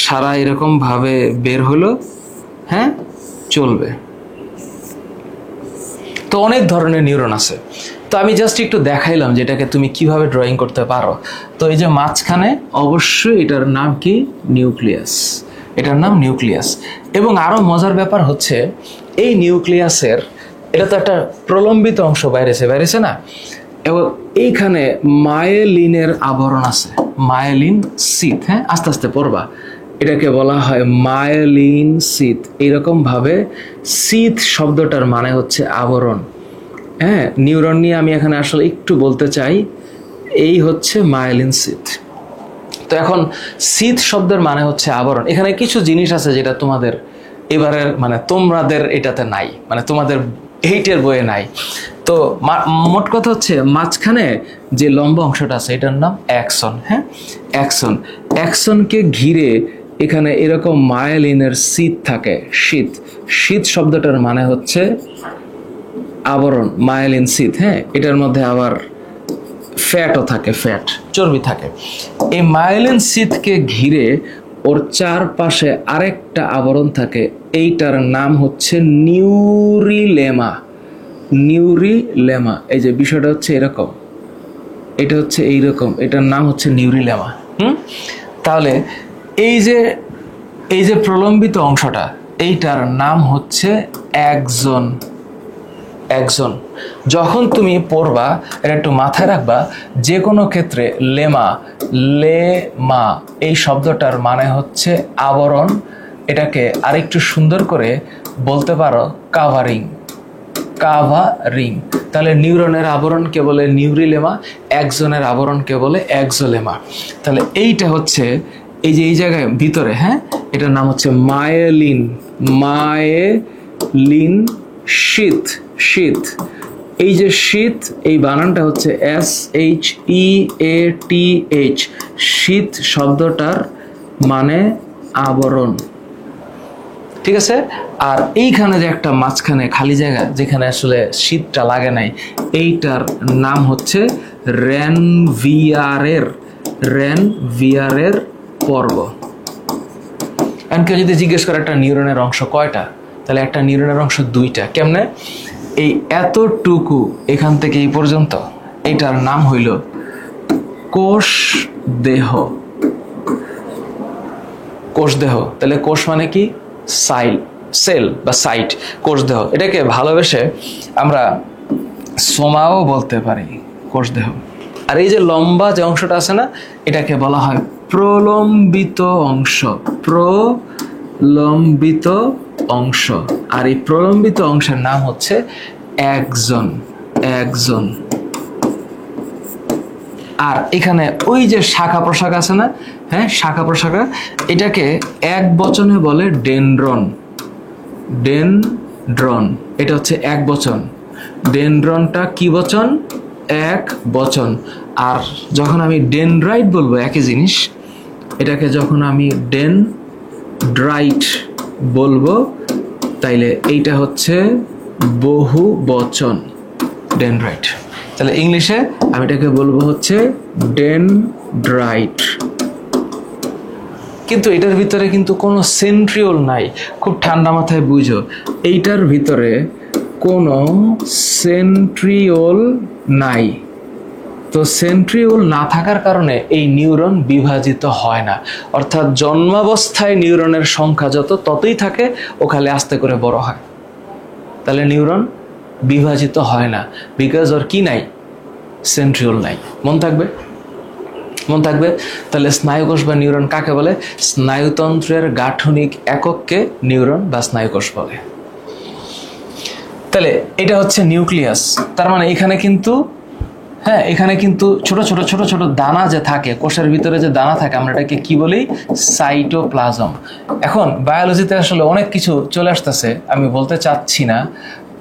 সারা এরকম ভাবে বের হলো, হ্যাঁ, চলবে। তো অনেক ধরনের নিউরন আছে। তো আমি জাস্ট একটু দেখাইলাম যেটাকে তুমি কিভাবে ড্রয়িং করতে পারো। তো এই যে মাঝখানে অবশ্যই এটার নাম কি? নিউক্লিয়াস। এটার নাম নিউক্লিয়াস। এবং আরো মজার ব্যাপার হচ্ছে এই নিউক্লিয়াসের, এটা তো একটা প্রলম্বিত অংশ বাইরেছে না, এবং এইখানে মায়েলিনের আবরণ আছে, মায়েলিন শীথ, হ্যাঁ, আস্তে আস্তে পড়বা। এটাকে বলা হয় মায়েলিন শীথ। এইরকম ভাবে শীথ শব্দটার মানে হচ্ছে আবরণ, হ্যাঁ। নিউরন নিয়ে আমি এখানে আসলে একটু বলতে চাই, এই হচ্ছে মায়েলিন শীথ। তো এখন শীথ শব্দের মানে হচ্ছে আবরণ। এখানে কিছু জিনিস আছে যেটা তোমাদের এবারের মানে তোমাদের এটাতে নাই, মানে তোমাদের 8-এর বইয়ে নাই। তো মোট কথা হচ্ছে মাঝখানে যে লম্বা অংশটা আছে এটার নাম অ্যাক্সন, হ্যাঁ, অ্যাক্সন। অ্যাক্সনকে ঘিরে এখানে এরকম মায়েলিনের শীত থাকে, শীত শব্দটার মানে হচ্ছে আবরণ, মায়েলিন শীত, হ্যাঁ। এটার মধ্যে আবার ফ্যাটও থাকে, ফ্যাট চর্বি থাকে। এই মায়োলিন শীথকে ঘিরে ওর চারপাশে আরেকটা আবরণ থাকে, এইটার নাম হচ্ছে নিউরিলেমা। নিউরিলেমা, এই যে বিষয়টা হচ্ছে এরকম, এটা হচ্ছে এইরকম, এটার নাম হচ্ছে নিউরিলেমা। তাহলে এই যে প্রলম্বিত অংশটা, এইটার নাম হচ্ছে অ্যাক্সন। অ্যাক্সন যখন তুমি পড়বা এটা একটু মাথায় রাখবা, যে কোনো ক্ষেত্রে লেমা এই শব্দটার মানে হচ্ছে আবরণ। এটাকে আরেকটু সুন্দর করে বলতে পারো কাভারিং। কাভারিং। তাহলে নিউরনের আবরণকে বলে নিউরিলেমা, অ্যাক্সনের আবরণকে বলে অ্যাক্সোলেমা। তাহলে এইটা হচ্ছে এই যে এই জায়গায় ভিতরে, হ্যাঁ, এটার নাম হচ্ছে মায়োলিন। মায়োলিন শীথ। শীথ, এই যে শীথ, এই বানানটা হচ্ছে SHEATH। শীথ শব্দটার মানে আবরণ, ঠিক আছে। আর এইখানে যে একটা মাঝখানে খালি জায়গা যেখানে আসলে শীতটা লাগে নাই, এইটার নাম হচ্ছে রেনভিয়ারের পর্ব। এমনকি যদি জিজ্ঞেস করে একটা নিউরনের অংশ কয়টা, তাহলে একটা নিউরনের অংশ দুইটা। কেমনে? এই এতটুকু এখান থেকে এই পর্যন্ত, এটার নাম হইল কোষ দেহ। কোষ দেহ, তাহলে কোষ মানে কি? সেল বা সাইট, কোষ দেহ। এটাকে ভালোবেসে আমরা সোমাও বলতে পারি, কোষ দেহ। আর এই যে লম্বা যে অংশটা আছে না, এটাকে বলা হয় প্রলম্বিত অংশ। প্রলম্বিত অংশ। আর এই প্রলম্বিত অংশের নাম হচ্ছে অ্যাক্সন। অ্যাক্সন। আর এখানে ওই যে শাখা প্রশাখা আছে না, হ্যাঁ, শাখা প্রশাখা, এটাকে এক বচনে বলে ডেনড্রন। ডেনড্রন, এটা হচ্ছে এক বচন। ডেনড্রনটা কি বচন? এক বচন। আর যখন আমি ডেনড্রাইট বলবো একই জিনিস, এটাকে যখন আমি ডেনড্রাইট বলবো, তাইলে এইটা হচ্ছে বহু বচন, ডেনড্রাইট। তাহলে ইংলিশে আমি এটাকে বলবো হচ্ছে ডেনড্রাইট। কিন্তু এটার ভিতরে কিন্তু কোনো সেন্ট্রিওল নাই, খুব ঠান্ডা মাথায় বুঝো, এইটার ভিতরে কোনো সেন্ট্রিওল নাই। তো সেন্ট্রিওল না থাকার কারণে এই নিউরন বিভাজিত হয় না। অর্থাৎ জন্মাবস্থায় নিউরনের সংখ্যা ততই থাকে, ওখানে আস্তে করে বড় হয়। তাহলে নিউরন বিভাজিত হয় না, বিকজ ওর কি নাই? সেন্ট্রিওল নাই। মন থাকবে? মন থাকবে। তাহলে স্নায়ুকোষ বা নিউরন কাকে বলে? স্নায়ুতন্ত্রের গাঠনিক একককে নিউরন বা স্নায়ুকোষ বলে। তাহলে এটা হচ্ছে নিউক্লিয়াস। তার মানে এখানে কিন্তু, হ্যাঁ, এখানে কিন্তু ছোট ছোট ছোট ছোট দানা যে থাকে, কোষের ভিতরে যে দানা থাকে, আমরা এটাকে কি বলি? সাইটোপ্লাজম। এখন বায়োলজিতে আসলে অনেক কিছু চলে আসতেছে, আমি বলতে চাচ্ছি না।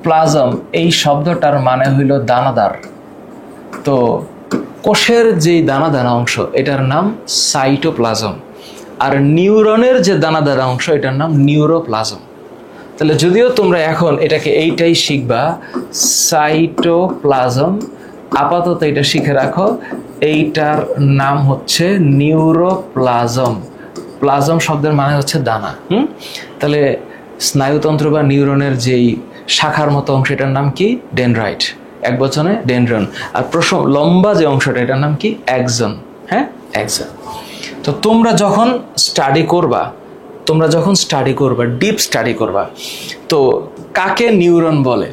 প্লাজম এই শব্দটার মানে হইল দানাদার। তো কোষের যে দানাদার অংশ, এটার নাম সাইটোপ্লাজম। আর নিউরনের যে দানাদার অংশ, এটার নাম নিউরোপ্লাজম। তাহলে যদিও তোমরা এখন এটাকে এইটাই শিখবা, সাইটোপ্লাজম, আপাতত এটা শিখে রাখো, এইটার নাম হচ্ছে নিউরোপ্লাজম। প্লাজম শব্দের মানে হচ্ছে দানা। তাহলে স্নায়ুতন্ত্র বা নিউরনের যেই শাখার মতো অংশ, এটার নাম কি? ডেনড্রাইট, এক বচনে ডেনড্রন। আর লম্বা যে অংশটা, এটার নাম কি? অ্যাক্সন। হ্যাঁ, অ্যাক্সন। তো তোমরা যখন স্টাডি করবা, ডিপ স্টাডি করবা, তো কাকে নিউরন বলে?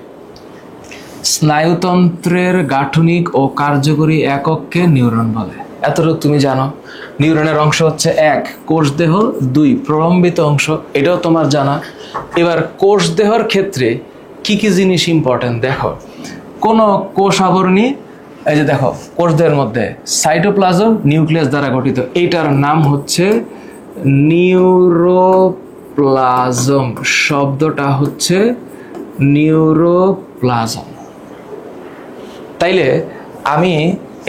স্নায়ুতন্ত্রের গাঠনিক ও কার্যকরী একককে নিউরন বলে। এতটুকু তুমি জানো। নিউরনের অংশ হচ্ছে 1 কোষ দেহ, 2 প্রলম্বিত অংশ, এটাও তোমার জানা। এবার কোষ দেহর ক্ষেত্রে কি কি জিনিস ইম্পর্টেন্ট দেখো। কোন কোষ আবরণী, এই যে দেখো, কোষ দেহের মধ্যে সাইটোপ্লাজম নিউক্লিয়াস দ্বারা গঠিত, এইটার নাম হচ্ছে নিউরোপ্লাজম। শব্দটা হচ্ছে নিউরোপ্লাজম। তাইলে আমি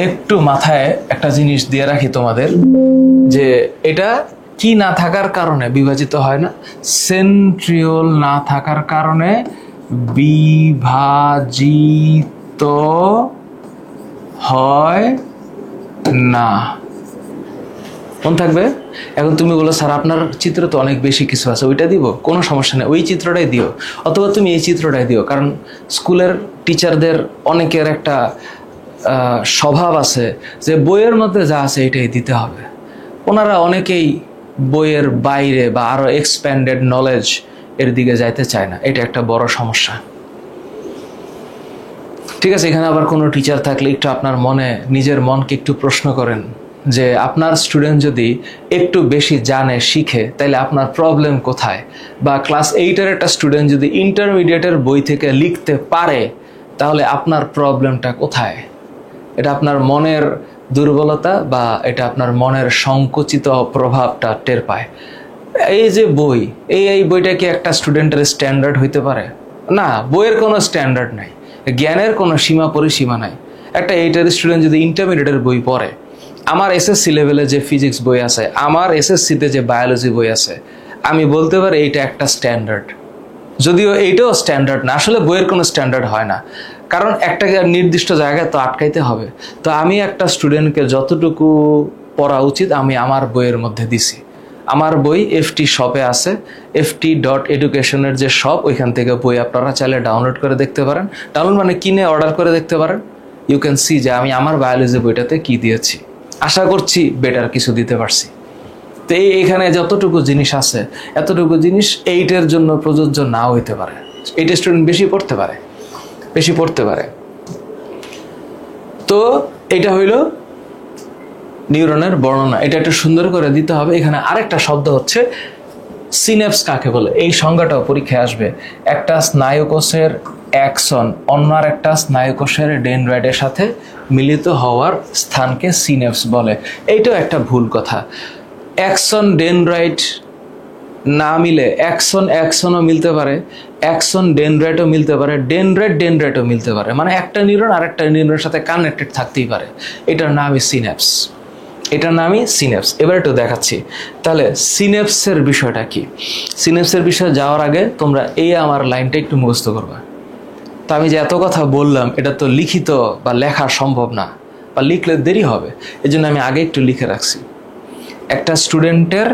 একটু মাথায় একটা জিনিস দিয়ে রাখি তোমাদের, যে এটা কি না থাকার কারণে বিভাজিত হয় না? সেন্ট্রিওল না থাকার কারণে বিভাজিত হয় না। মনে থাকবে? এখন তুমি বলো স্যার আপনার চিত্র তো অনেক বেশি কিছু আছে, ওইটা দিব, কোনো সমস্যা নেই, ওই চিত্রটাই দিও, অথবা তুমি এই চিত্রটাই দিও। কারণ স্কুলের টিচারদের অনেকের একটা স্বভাব আছে যে বইয়ের মধ্যে যা আছে এটাই দিতে হবে। ওনারা অনেকেই বইয়ের বাইরে বা আরও এক্সপ্যান্ডেড নলেজ এর দিকে যাইতে চায় না, এটা একটা বড় সমস্যা। ঠিক আছে, এখানে আবার কোনো টিচার থাকলে একটু আপনার মনে, নিজের মনকে একটু প্রশ্ন করেন যে আপনার স্টুডেন্ট যদি একটু বেশি জানে, শিখে, তাহলে আপনার প্রবলেম কোথায়? বা ক্লাস 8-এর একটা স্টুডেন্ট যদি ইন্টারমিডিয়েটের বই থেকে লিখতে পারে, তাহলে আপনার প্রবলেমটা কোথায়? এটা আপনার মনের দুর্বলতা বা এটা আপনার মনের সংকুচিত প্রভাবটা টের পায়। এই যে বই, এই বইটা কি একটা স্টুডেন্টের স্ট্যান্ডার্ড হইতে পারে? না, বইয়ের কোনো স্ট্যান্ডার্ড নাই, জ্ঞানের কোনো সীমা পরিসীমা নাই। একটা 8-এর স্টুডেন্ট যদি ইন্টারমিডিয়েটের বই পড়ে, আমার এসএসসি লেভেলে যে ফিজিক্স বই আছে, আমার এসএসসিতে যে বায়োলজি বই আছে, আমি বলতে পারি এইটা একটা স্ট্যান্ডার্ড। যদিও এইটাও স্ট্যান্ডার্ড না, আসলে বইয়ের কোনো স্ট্যান্ডার্ড হয় না, কারণ একটা নির্দিষ্ট জায়গায় তো আটকাইতে হবে। তো আমি একটা স্টুডেন্টকে যতটুকু পড়া উচিত আমি আমার বইয়ের মধ্যে দিছি। আমার বই FT শপে আছে, ft.education-এর যে শপ, ওইখান থেকে বই আপনারা চাইলে ডাউনলোড করে দেখতে পারেন। ডাউনলোড মানে কিনে অর্ডার করে দেখতে পারেন। ইউ ক্যান সি যে আমি আমার বায়োলজি বইটাতে কি দিয়েছি। আশা করছি বেটার কিছু দিতে পারছি। তো এইখানে যতটুকু জিনিস আছে, এতটুকু জিনিস 8-এর জন্য প্রযোজ্য নাও হইতে পারে। 8-এর স্টুডেন্ট বেশি পড়তে পারে। তো এটা হইল নিউরনের বর্ণনা। এটা একটু সুন্দর করে দিতে হবে। এখানে আরেকটা শব্দ হচ্ছে সিনেপস। কাকে বলে এই সংজ্ঞাটাও পরীক্ষায় আসবে। একটা স্নায়ুকোষের অ্যাক্সন অন্য আর একটা স্নায়ুকোষের ডেনড্রাইটের সাথে মিলিত হওয়ার স্থানকে সিনেপস বলে। এইটাও একটা ভুল কথা। অ্যাক্সন ডেনড্রাইট না মিলে অ্যাক্সনও মিলতে পারে, অ্যাক্সন ডেনড্রাইটও মিলতে পারে, ডেনড্রাইটও মিলতে পারে। মানে একটা নিউরন আর একটা নিউরনের সাথে কানেক্টেড থাকতেই পারে। এটার নামই সিনেপস। এবার একটু দেখাচ্ছি। তাহলে সিনেপসের বিষয়টা কি? সিনেপসের বিষয়ে যাওয়ার আগে তোমরা এই আমার লাইনটা একটু মুখস্থ করবা। তো আমি যে এত কথা বললাম, এটা তো লিখিত বা লেখা সম্ভব না, বা লিখলে দেরি হবে, এই জন্য আমি আগে একটু লিখে রাখছি। একটা স্টুডেন্টের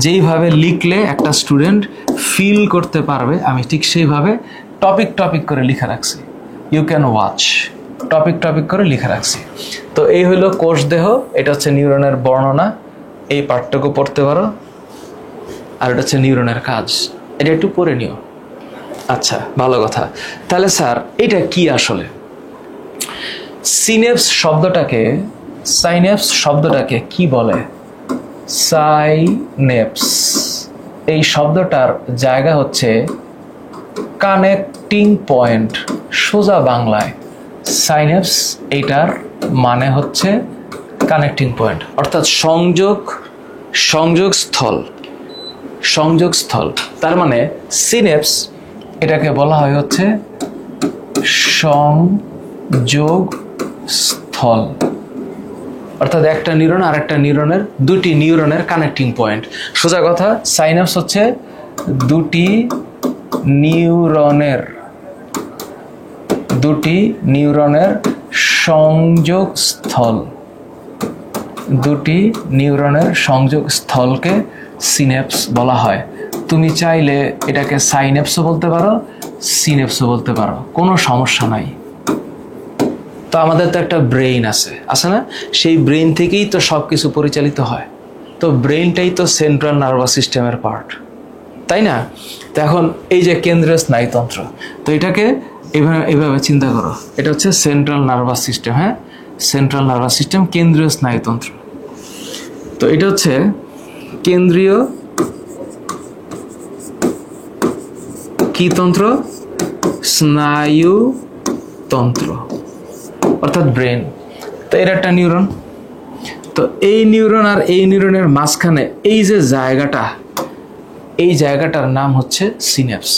যেইভাবে লিখলে একটা স্টুডেন্ট ফিল করতে পারবে, আমি ঠিক সেইভাবে টপিক করে লিখে রাখছি। ইউ ক্যান ওয়াচ, টপিক করে লিখে রাখছি। তো এই হইল কোষ দেহ, এটা হচ্ছে নিউরনের বর্ণনা, এই পাঠটুকু পড়তে পারো। আর এটা হচ্ছে নিউরনের কাজ, এটা একটু পড়ে নিও। আচ্ছা, ভালো কথা। তাহলে স্যার এটা কি আসলে? সিনেপস শব্দটাকে কি বলে? সাইনেপস এই শব্দটার জায়গা হচ্ছে কানেক্টিং পয়েন্ট। সোজা বাংলায় সাইনেপস এইটার মানে হচ্ছে কানেক্টিং পয়েন্ট, অর্থাৎ সংযোগস্থল। তার মানে সিনেপস এটাকে বলা হয় হচ্ছে সংযোগস্থল, অর্থাৎ একটা নিউরন আর একটা নিউরনের, দুটি নিউরনের কানেক্টিং পয়েন্ট। সোজা কথা, সাইনাপস হচ্ছে দুটি নিউরনের সংযোগস্থলকে সিনেপস বলা হয়। তুমি চাইলে এটাকে সাইনেপসও বলতে পারো, সিনেপসও বলতে পারো, কোনো সমস্যা নাই। তো আমাদের তো একটা ব্রেইন আছে না? সেই ব্রেইন থেকেই তো সব কিছু পরিচালিত হয়। তো ব্রেইনটাই তো সেন্ট্রাল নার্ভাস সিস্টেমের পার্ট, তাই না? তো এখন এই যে কেন্দ্রীয় স্নায়ুতন্ত্র, তো এটাকে এইভাবে চিন্তা করো, এটা হচ্ছে সেন্ট্রাল নার্ভাস সিস্টেম। হ্যাঁ, সেন্ট্রাল নার্ভাস সিস্টেম, কেন্দ্রীয় স্নায়ুতন্ত্র। তো এটা হচ্ছে কেন্দ্রীয় কি তন্ত্র? স্নায়ুতন্ত্র, অর্থাৎ ব্রেন। তো এর একটা নিউরন। তো এই নিউরন আর এই নিউরনের মাঝখানে এই যে জায়গাটা, এই জায়গাটার নাম হচ্ছে সিনেপস।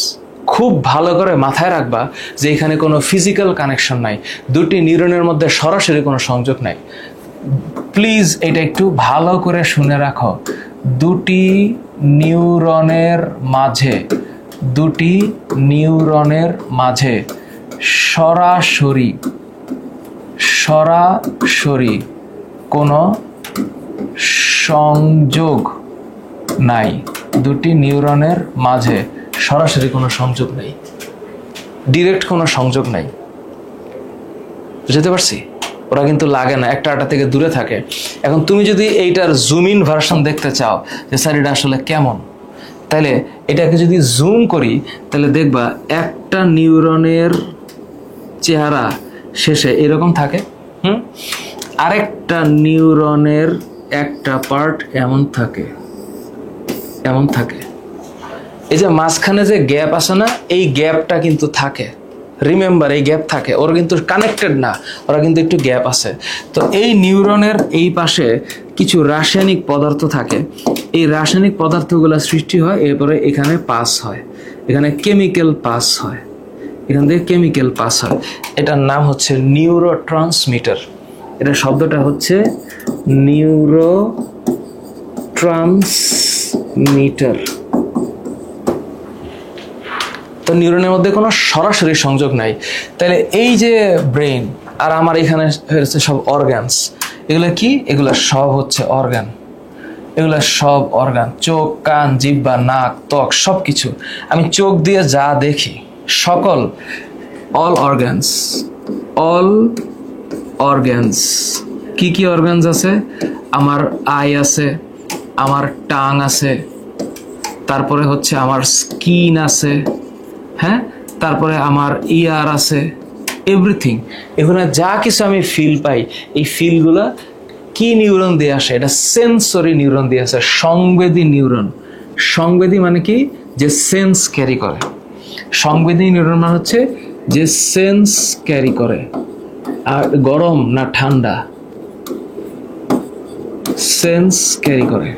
খুব ভালো করে মাথায় রাখবা যে এখানে কোনো ফিজিক্যাল কানেকশন নাই, দুটি নিউরনের মধ্যে সরাসরি কোনো সংযোগ নাই। প্লিজ এটা একটু ভালো করে শুনে রাখো। দুটি নিউরনের সরাসরি কোনো সংযোগ নাই, দুটি নিউরনের মাঝে সরাসরি কোনো সংযোগ নেই, ডিরেক্ট কোনো সংযোগ নাই। বুঝতে পারছি? ওরা কিন্তু লাগে না, একটা আটা থেকে দূরে থাকে। এখন তুমি যদি এইটার জুম ইন ভার্সন দেখতে চাও যে স্যার এটা আসলে কেমন, তাহলে এটাকে যদি জুম করি তাহলে দেখবা একটা নিউরনের চেহারা শেষে এরকম থাকে, আরেকটা নিউরনের একটা পার্ট এমন থাকে, এমন থাকে। এই যে মাঝখানে যে গ্যাপ আছে না, এই গ্যাপটা কিন্তু থাকে, রিমেম্বার এই গ্যাপ থাকে, ওরা কিন্তু কানেক্টেড না, ওরা কিন্তু একটু গ্যাপ আছে। তো এই নিউরনের এই পাশে কিছু রাসায়নিক পদার্থ থাকে, এই রাসায়নিক পদার্থগুলো সৃষ্টি হয়, এরপরে এখানে পাস হয়, এখানে কেমিক্যাল পাস হয়, এখান থেকে কেমিক্যাল পাস হয়। এটার নাম হচ্ছে নিউরো ট্রান্সমিটার। এটা শব্দটা হচ্ছে নিউরো ট্রান্সমিটার। তো নিউরনের মধ্যে কোনো সরাসরি সংযোগ নাই। তাহলে এই যে ব্রেন আর আমার এখানে হচ্ছে সব অর্গানস, এগুলো কি? এগুলো সব হচ্ছে অর্গান, এগুলো সব অর্গান, চোখ, কান, জিহ্বা, নাক, ত্বক, সব কিছু। আমি চোখ দিয়ে যা দেখি সকল অল অর্গানস, অল অর্গানস। কি কি অর্গানস আছে? আমার আই আছে, আমার টাং আছে, তারপরে হচ্ছে আমার স্কিন আছে, হ্যাঁ, তারপরে আমার ইয়ার আছে, এভরিথিং। এখানে যা কিছু আমি ফিল পাই, এই ফিলগুলা কি নিউরন দিয়ে আসে? এটা সেন্সরি নিউরন দিয়ে আসে, সংবেদী নিউরন। সংবেদী মানে কি? যে সেন্স ক্যারি করে। সংবেদী নিউরন মানে হচ্ছে যে সেন্স ক্যারি করে। আর গরম না ঠান্ডা, সেন্স ক্যারি করে।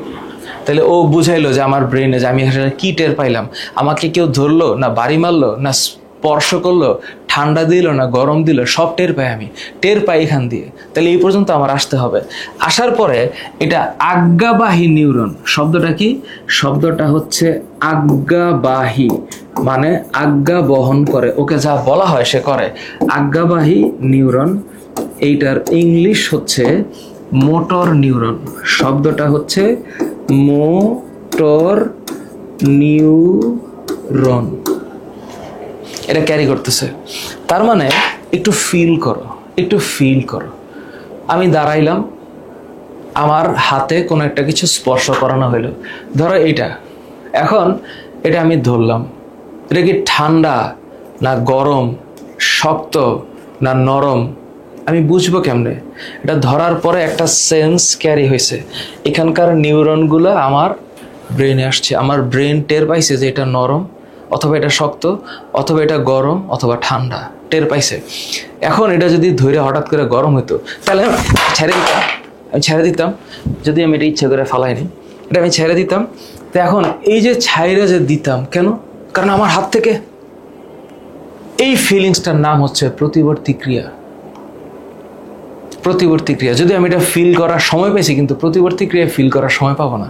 তাহলে ও বুঝাইলো যে আমার ব্রেনে যে আমি কি টের পাইলাম, আমাকে কেউ ধরলো না বাড়ি মারলো না স্পর্শ করলো, ঠান্ডা দিল না গরম দিল, সব টের পাই, আমি টের পাই এখান দিয়ে। তাহলে এই পর্যন্ত আমার আসতে হবে। আসার পরে এটা আজ্ঞাবাহী নিউরন। শব্দটা কি? শব্দটা হচ্ছে আজ্ঞাবাহী, মানে আজ্ঞা বহন করে, ওকে যা বলা হয় সে করে। আজ্ঞাবাহী নিউরন, এইটার ইংলিশ হচ্ছে মোটর নিউরন। শব্দটা হচ্ছে মোটর নিউরন। এটা ক্যারি করতেছে। তার মানে একটু ফিল করো, একটু ফিল করো। আমি দাঁড়াইলাম, আমার হাতে কোনো একটা কিছু স্পর্শ করানো হইলো, ধরো এইটা, এখন এটা আমি ধরলাম, এটা কি ঠান্ডা না গরম, শক্ত না নরম, আমি বুঝবো কেমনে? এটা ধরার পরে একটা সেন্স ক্যারি হয়েছে, এখানকার নিউরনগুলো আমার ব্রেনে আসছে, আমার ব্রেন টের পাইছে যে এটা নরম অথবা এটা শক্ত অথবা এটা গরম অথবা ঠান্ডা, টের পাইছে। এখন এটা যদি ধরে হঠাৎ করে গরম হতো তাহলে আমি ছেড়ে দিতাম, যদি আমি এটা ইচ্ছে করে ফালাইনি, এটা আমি ছেড়ে দিতাম। তো এখন এই যে ছাইরা যে দিতাম কেন? কারণ আমার হাত থেকে এই ফিলিংসটার নাম হচ্ছে প্রতিবর্তী ক্রিয়া। প্রতিবর্তী ক্রিয়া। যদি আমি এটা ফিল করার সময় পেয়েছি, কিন্তু প্রতিবর্তী ক্রিয়ায় ফিল করার সময় পাবো না,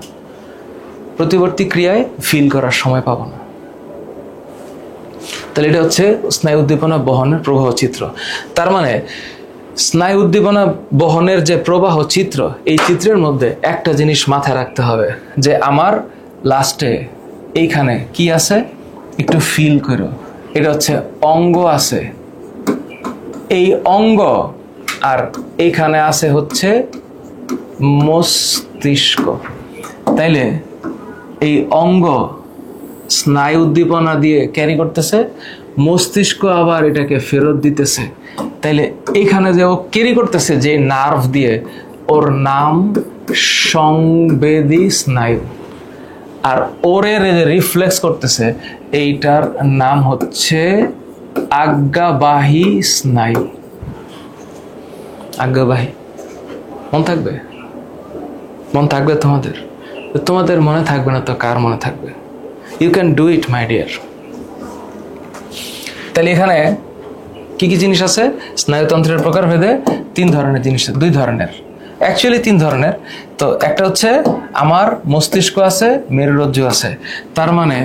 প্রতিবর্তী ক্রিয়ায় ফিল করার সময় পাবো না। তাহলে এটা হচ্ছে স্নায়ু উদ্দীপনা বহনের প্রবাহ চিত্র। তার মানে স্নায়ু উদ্দীপনা বহনের যে প্রবাহ চিত্র, এই চিত্রের মধ্যে একটা জিনিস মাথায় রাখতে হবে যে আমার লাস্টে এইখানে কি আছে একটু ফিল করো, এটা হচ্ছে অঙ্গ আছে, এই অঙ্গ, আর এইখানে আছে হচ্ছে মস্তিষ্ক। তাইলে এই অঙ্গ স্নায়ু উদ্দীপনা দিয়ে ক্যারি করতেছে, মস্তিষ্ক আবার এটাকে ফেরত দিতেছে। তাইলে এখানে যে ও ক্যারি করতেছে যে নার্ভ দিয়ে, ওর নাম সংবেদী স্নায়ু, আর ওরের রিফ্লেক্স করতেছে এইটার নাম হচ্ছে আজ্ঞাবাহী স্নায়ু। আজ্ঞাবাহী। মন থাকবে? মন থাকবে তোমাদের? তোমাদের মনে থাকবে না তো কার মনে থাকবে? You can do it my dear. তাহলে এখানে কি কি জিনিস আছে? স্নায়ুতন্ত্রের প্রকারভেদে 3 ধরনের জিনিস, 2 ধরনের, অ্যাকচুয়ালি 3 ধরনের। তো একটা হচ্ছে আমার মস্তিষ্ক আছে, মেরুরজ্জু আছে, তার মানে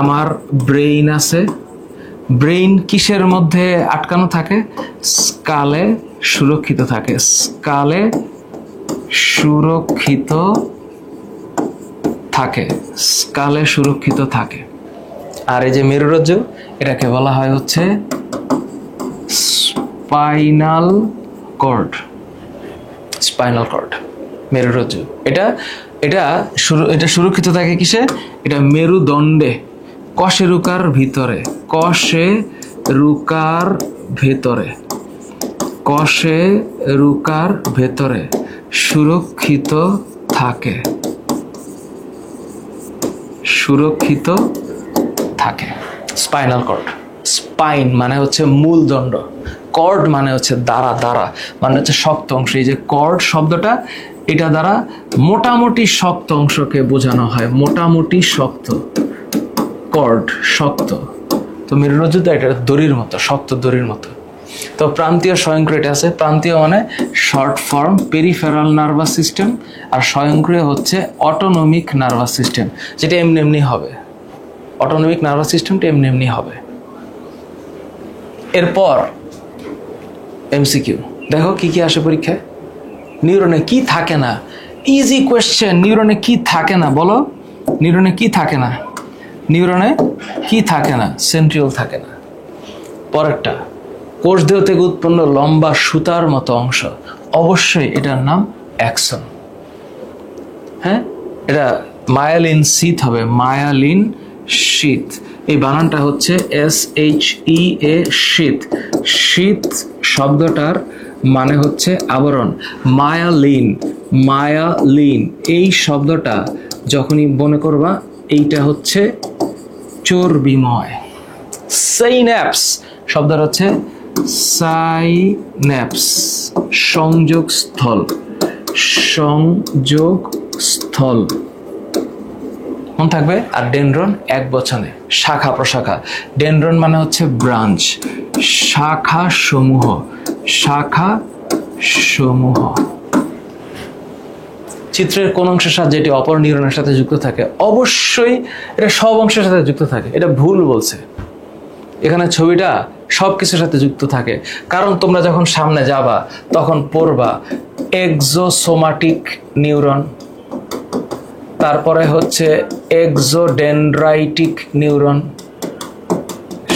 আমার ব্রেইন আছে, ব্রেইন কিসের মধ্যে আটকানো থাকে? স্কালে সুরক্ষিত থাকে, স্কালে সুরক্ষিত থাকে, স্কালে সুরক্ষিত থাকে। আর এই যে মেরুরজ্জু, এটাকে বলা হয় হচ্ছে স্পাইনাল কর্ড, স্পাইনাল কর্ড, মেরুরজ্জু। এটা এটা এটা সুরক্ষিত থাকে কিসে? এটা মেরুদণ্ডে, কশেরুকার ভিতরে, কশেরুকার ভেতরে, কশেরুকার ভেতরে সুরক্ষিত থাকে, সুরক্ষিত থাকে। স্পাইনাল কর্ড, স্পাইন মানে হচ্ছে মূলদণ্ড, কর্ড মানে হচ্ছে দ্বারা, দ্বারা মানে হচ্ছে শক্ত অংশ। এই যে কর্ড শব্দটা, এটা দ্বারা মোটামুটি শক্ত অংশকে বোঝানো হয়, মোটামুটি শক্ত, কর্ড শক্ত। তো মেরুরজ্জুটা এটা দড়ির মতো, শক্ত দড়ির মতো। তো প্রান্তীয় স্বয়ংক্রিয় আছে, প্রান্তীয় মানে short form peripheral nervous system, আর স্বয়ংক্রিয় হচ্ছে অটোনমিক নার্ভাস সিস্টেম, যেটা এমনি এমনি হবে। অটোনমিক নার্ভাস সিস্টেমটা এমনি এমনি হবে। এরপর এমসিকিউ দেখো কি কি আসে পরীক্ষায়। নিউরনে কি থাকে না? Easy question. নিউরনে কি থাকে না বলো? নিউরনে কি থাকে না? নিউরনে কি থাকে না? সেন্ট্রিওল থাকে না। পরেরটা, কোষদেহ থেকে উৎপন্ন লম্বা সুতার মতো অংশ, অবশ্যই এটার নাম অ্যাক্সন। হ্যাঁ, এটা মায়ালিন শীথ হবে, মায়ালিন শীথ। এই বানানটা হচ্ছে SHEA, শীথ। শীথ শব্দটার মানে হচ্ছে আবরণ। মায়ালিন, মায়ালিন এই শব্দটা যখনই মনে করবা, এইটা হচ্ছে চর্বিময়। সাইন্যাপস শব্দটা হচ্ছে সাইন্যাপস, সংযোগ স্থল, সংযোগ স্থল মনে থাকবে। আর ডেনড্রন এক বচনে, শাখা প্রশাখা। ডেনড্রন মানে হচ্ছে ব্রাঞ্চ, শাখা সমূহ, শাখা সমূহ। চিত্রের কোন অংশের সাথে যেটি অপর নিউরনের সাথে যুক্ত থাকে? অবশ্যই এটা সব অংশের সাথে যুক্ত থাকে। এটা ভুল বলছে, এখানে ছবিটা সব কিছুর সাথে যুক্ত থাকে। কারণ তোমরা যখন সামনে যাবা তখন পড়বা এক্সোসোমাটিক নিউরন, তারপরে হচ্ছে এক্সোডেনড্রাইটিক নিউরন,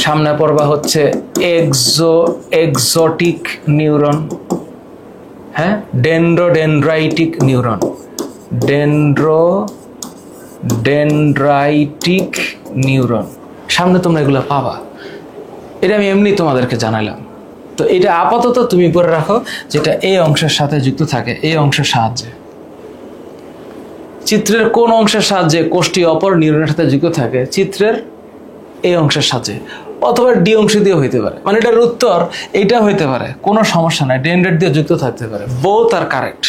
সামনে পড়বা হচ্ছে এক্সোটিক নিউরন, হ্যাঁ, ডেনড্রোডেনড্রাইটিক নিউরন, ডেনড্রোডেনড্রাইটিক নিউরন। সামনে তোমরা এগুলো পাবা। এটা আমি এমনি তোমাদেরকে জানালাম। তো এটা আপাতত তুমি পড়ে রাখো, যেটা এই অংশের সাথে যুক্ত থাকে, এই অংশের সাহায্যে। চিত্রের কোন অংশের সাহায্যে কোষটি অপর নিউরনের সাথে যুক্ত থাকে? চিত্রের এই অংশের সাহায্যে, অথবা ডি অংশ দিয়ে হইতে পারে। মানে এটার উত্তর এইটা হইতে পারে, কোনো সমস্যা নাই, ডেনড্রেট দিয়ে যুক্ত থাকতে পারে। বোথ আর কারেক্ট,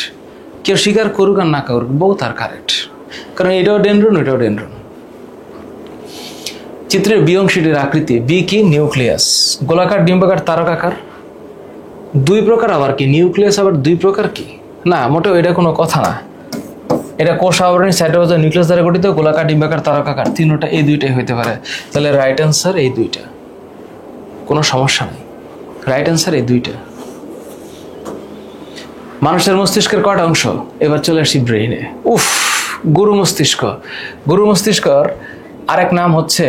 কেউ স্বীকার করুক আর না করুক, বোথ আর কারেক্ট। কারণ এটাও ডেনড্রন, এটাও ডেনড্রন। চিত্রের বি অংশটির আকৃতি, বি কি? নিউক্লিয়াস। গোলাকার, ডিম্বাকার, তারকাকার, দুই প্রকার। আবার কি নিউক্লিয়াস আবার দুই প্রকার কি? না, মোটেও এটা কোনো কথা না। এটা কোষ আবরণী সাইটোপ্লাজম নিউক্লিয়াস দ্বারা গঠিত, গোলাকার, ডিম্বাকার, তারকাকার, তিনটা এই দুইটাই হইতে পারে। তাহলে রাইট অ্যান্সার এই দুইটা, কোনো সমস্যা নেই। রাইট অ্যান্সার এই দুইটা। মানুষের মস্তিষ্কের কয়টা অংশ? এবার চলে আসি ব্রেইনে। উফ, গুরু মস্তিষ্ক। গুরু মস্তিষ্কর আরেক নাম হচ্ছে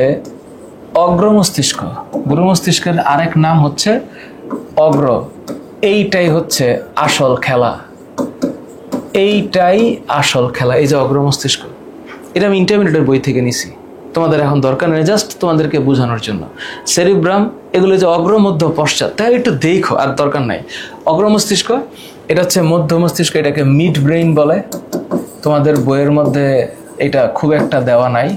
অগ্র মস্তিষ্ক। গুরু মস্তিষ্কের আরেক নাম হচ্ছে অগ্র। এইটাই হচ্ছে আসল খেলা, এইটাই আসল খেলা। এই যে অগ্র মস্তিষ্ক, এটা আমি ইন্টারমিডিয়েটের বই থেকে নিছি, তোমাদের এখন দরকার নেই, জাস্ট তোমাদেরকে বোঝানোর জন্য। সেরিব্রাম, এগুলো যে অগ্র, মধ্য, পশ্চাৎ, তাই একটু দেখো, আর দরকার নাই। অগ্র মস্তিষ্ক এটা হচ্ছে মধ্য মস্তিষ্ক, এটাকে মিড ব্রেইন বলে। তোমাদের বইয়ের মধ্যে এটা খুব একটা দেওয়া নাই,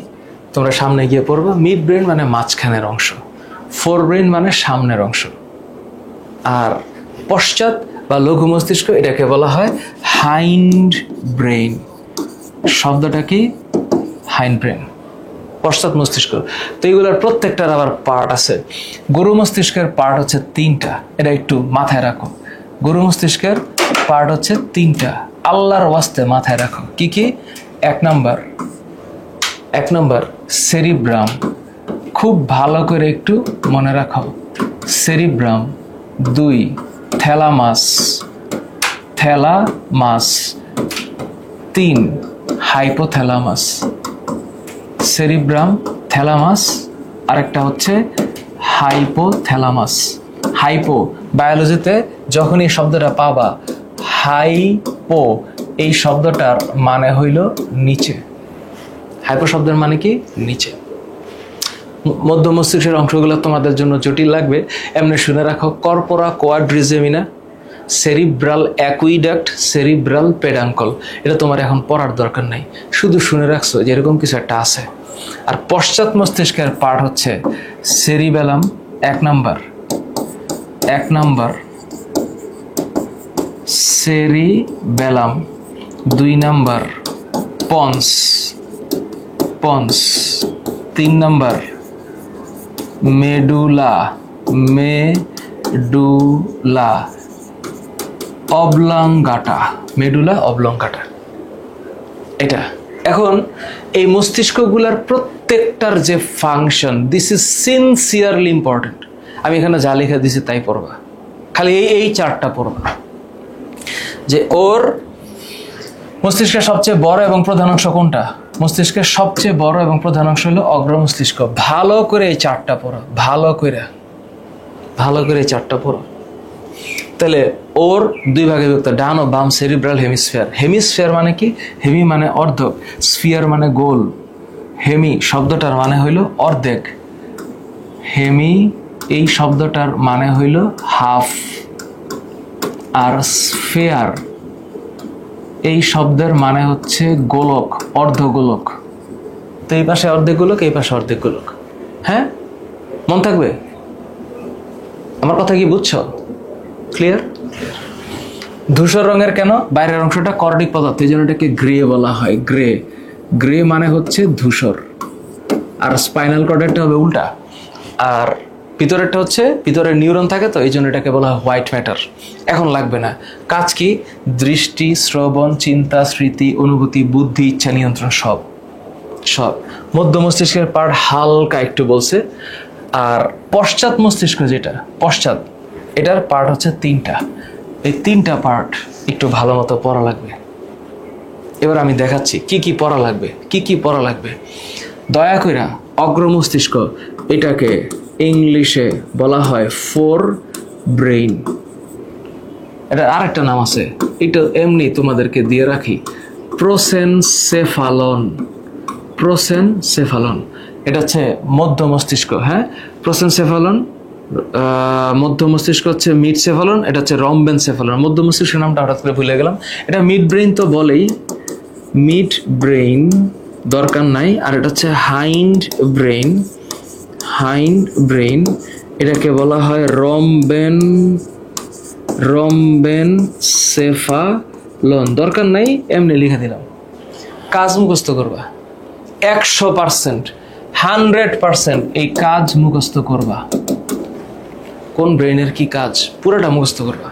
তোমরা সামনে গিয়ে পড়বো। মিড ব্রেইন মানে মাঝখানের অংশ, ফোর ব্রেইন মানে সামনের অংশ। আর পশ্চাৎ বা লঘু মস্তিষ্ক, এটাকে বলা হয় হাইন্ড ব্রেইন। শব্দটা কি? হাইন্ড ব্রেইন, পশ্চাৎ মস্তিষ্ক। তো এইগুলোর প্রত্যেকটার আবার পার্ট আছে। গরু মস্তিষ্কের পার্ট হচ্ছে তিনটা, এটা একটু মাথায় রাখো। গরু মস্তিষ্কের পার্ট হচ্ছে তিনটা, আল্লাহর ওয়াস্তে মাথায় রাখো। কি কি? এক নম্বর সেরিব্রাম, খুব ভালো করে একটু মনে রাখো। Cerebrum, 2 thalamus, 3 hypothalamus. Cerebrum, thalamus, আরেকটা হচ্ছে হাইপোথ্যালামাস। হাইপো, বায়োলজিতে যখন এই শব্দটা পাবা, হাইপো এই শব্দটার মানে হইল নিচে। হাইপো শব্দের মানে কি? নিচে। মধ্য মস্তিষ্কের অংশগুলো তোমাদের জন্য জটিল লাগবে, এমনি শুনে রাখো। Corpora quadrigemina, cerebral aqueduct, cerebral peduncle. এটা তোমার এখন পড়ার দরকার নাই, শুধু শুনে রাখছো যে এরকম কিছু একটা আছে। আর পশ্চাৎ মস্তিষ্কের পার্ট হচ্ছে cerebellum 1 number, cerebellum 2 number, ponds 3 number, medulla অবলঙ্গাটা, medulla অবলঙ্গাটা। এটা এখন এই মস্তিষ্কগুলার প্রত্যেকটার যে function, this is sincerely important. আমি এখানে যা লেখা দিছি তাই পড়বা, খালি এই 4টা পড়বা। যে ওর মস্তিষ্কের সবচেয়ে বড় এবং প্রধান অংশ কোনটা? মস্তিষ্কের সবচেয়ে বড় এবং প্রধান অংশ হলো অগ্র মস্তিষ্ক। ভালো করে এই 4টা পড়ো, ভালো করে এই 4টা পড়ো। তাহলে ওর 2 ভাগে বিভক্ত, ডান ও বাম সেরিব্রাল হেমিস্ফিয়ার। হেমিস্ফিয়ার মানে কি? হেমি মানে অর্ধ, স্ফিয়ার মানে গোল। হেমি শব্দটার মানে হইল অর্ধেক, হেমি এই শব্দটার মানে হইল হাফ। আর স্ফিয়ার এই শব্দের মানে হচ্ছে গোলক, অর্ধগোলক। তো এই পাশে অর্ধেক গোলক, এই পাশে অর্ধেক গোলক। হ্যাঁ, মন থাকবে? আমার কথা কি বুঝছো? ক্লিয়ার? ধূসর রঙের কেন? বাইরের অংশটা কর্ডিক পদার্থ, এই জন্য এটাকে গ্রে বলা হয়। গ্রে মানে হচ্ছে ধূসর। আর স্পাইনাল কর্ডেরটা হবে উল্টা। আর ভিতরেরটা হচ্ছে, ভিতরে নিউরন থাকে, তো এই জন্য এটাকে বলা হয় হোয়াইট ম্যাটার। এখন লাগবে না। কাজ কি? দৃষ্টি, শ্রবণ, চিন্তা, স্মৃতি, অনুভূতি, বুদ্ধি, ইচ্ছা নিয়ন্ত্রণ, সব। মধ্য মস্তিষ্কের পার্ট হালকা একটু বলছে। আর পশ্চাৎ মস্তিষ্ক যেটা, পশ্চাৎ, এটার পার্ট হচ্ছে 3টা। এই 3টা পার্ট একটু ভালো মতো পড়া লাগবে। এবার আমি দেখাচ্ছি কি কি পড়া লাগবে। দয়া কইরা অগ্র মস্তিষ্ক, এটাকে ইংলিশে বলা হয় ফোর ব্রেইন। এটা আরেকটা নাম আছে, এটা এমনি তোমাদেরকে দিয়ে রাখি, প্রোসেনসেফালন। এটা হচ্ছে মধ্য মস্তিষ্ক। হ্যাঁ, প্রোসেনসেফালন। মধ্য মস্তিষ্ক হচ্ছে মিডসেফালন, এটা হচ্ছে রম্বেনসেফালন। মধ্য মস্তিষ্কের নামটা হঠাৎ করে ভুলে গেলাম। এটা মিড ব্রেইন তো বলেই, মিড ব্রেইন দরকার নাই। আর এটা হচ্ছে হাইন্ড ব্রেইন, এটাকে বলা হয় রম্বেনসেফালন। দরকার নাই, এমনি লিখে দিলাম। কাজ মুখস্থ করবা 100%, 100% এই কাজ মুখস্থ করবা। কোন ব্রেইনের কি কাজ পুরাটা মুখস্থ করবা।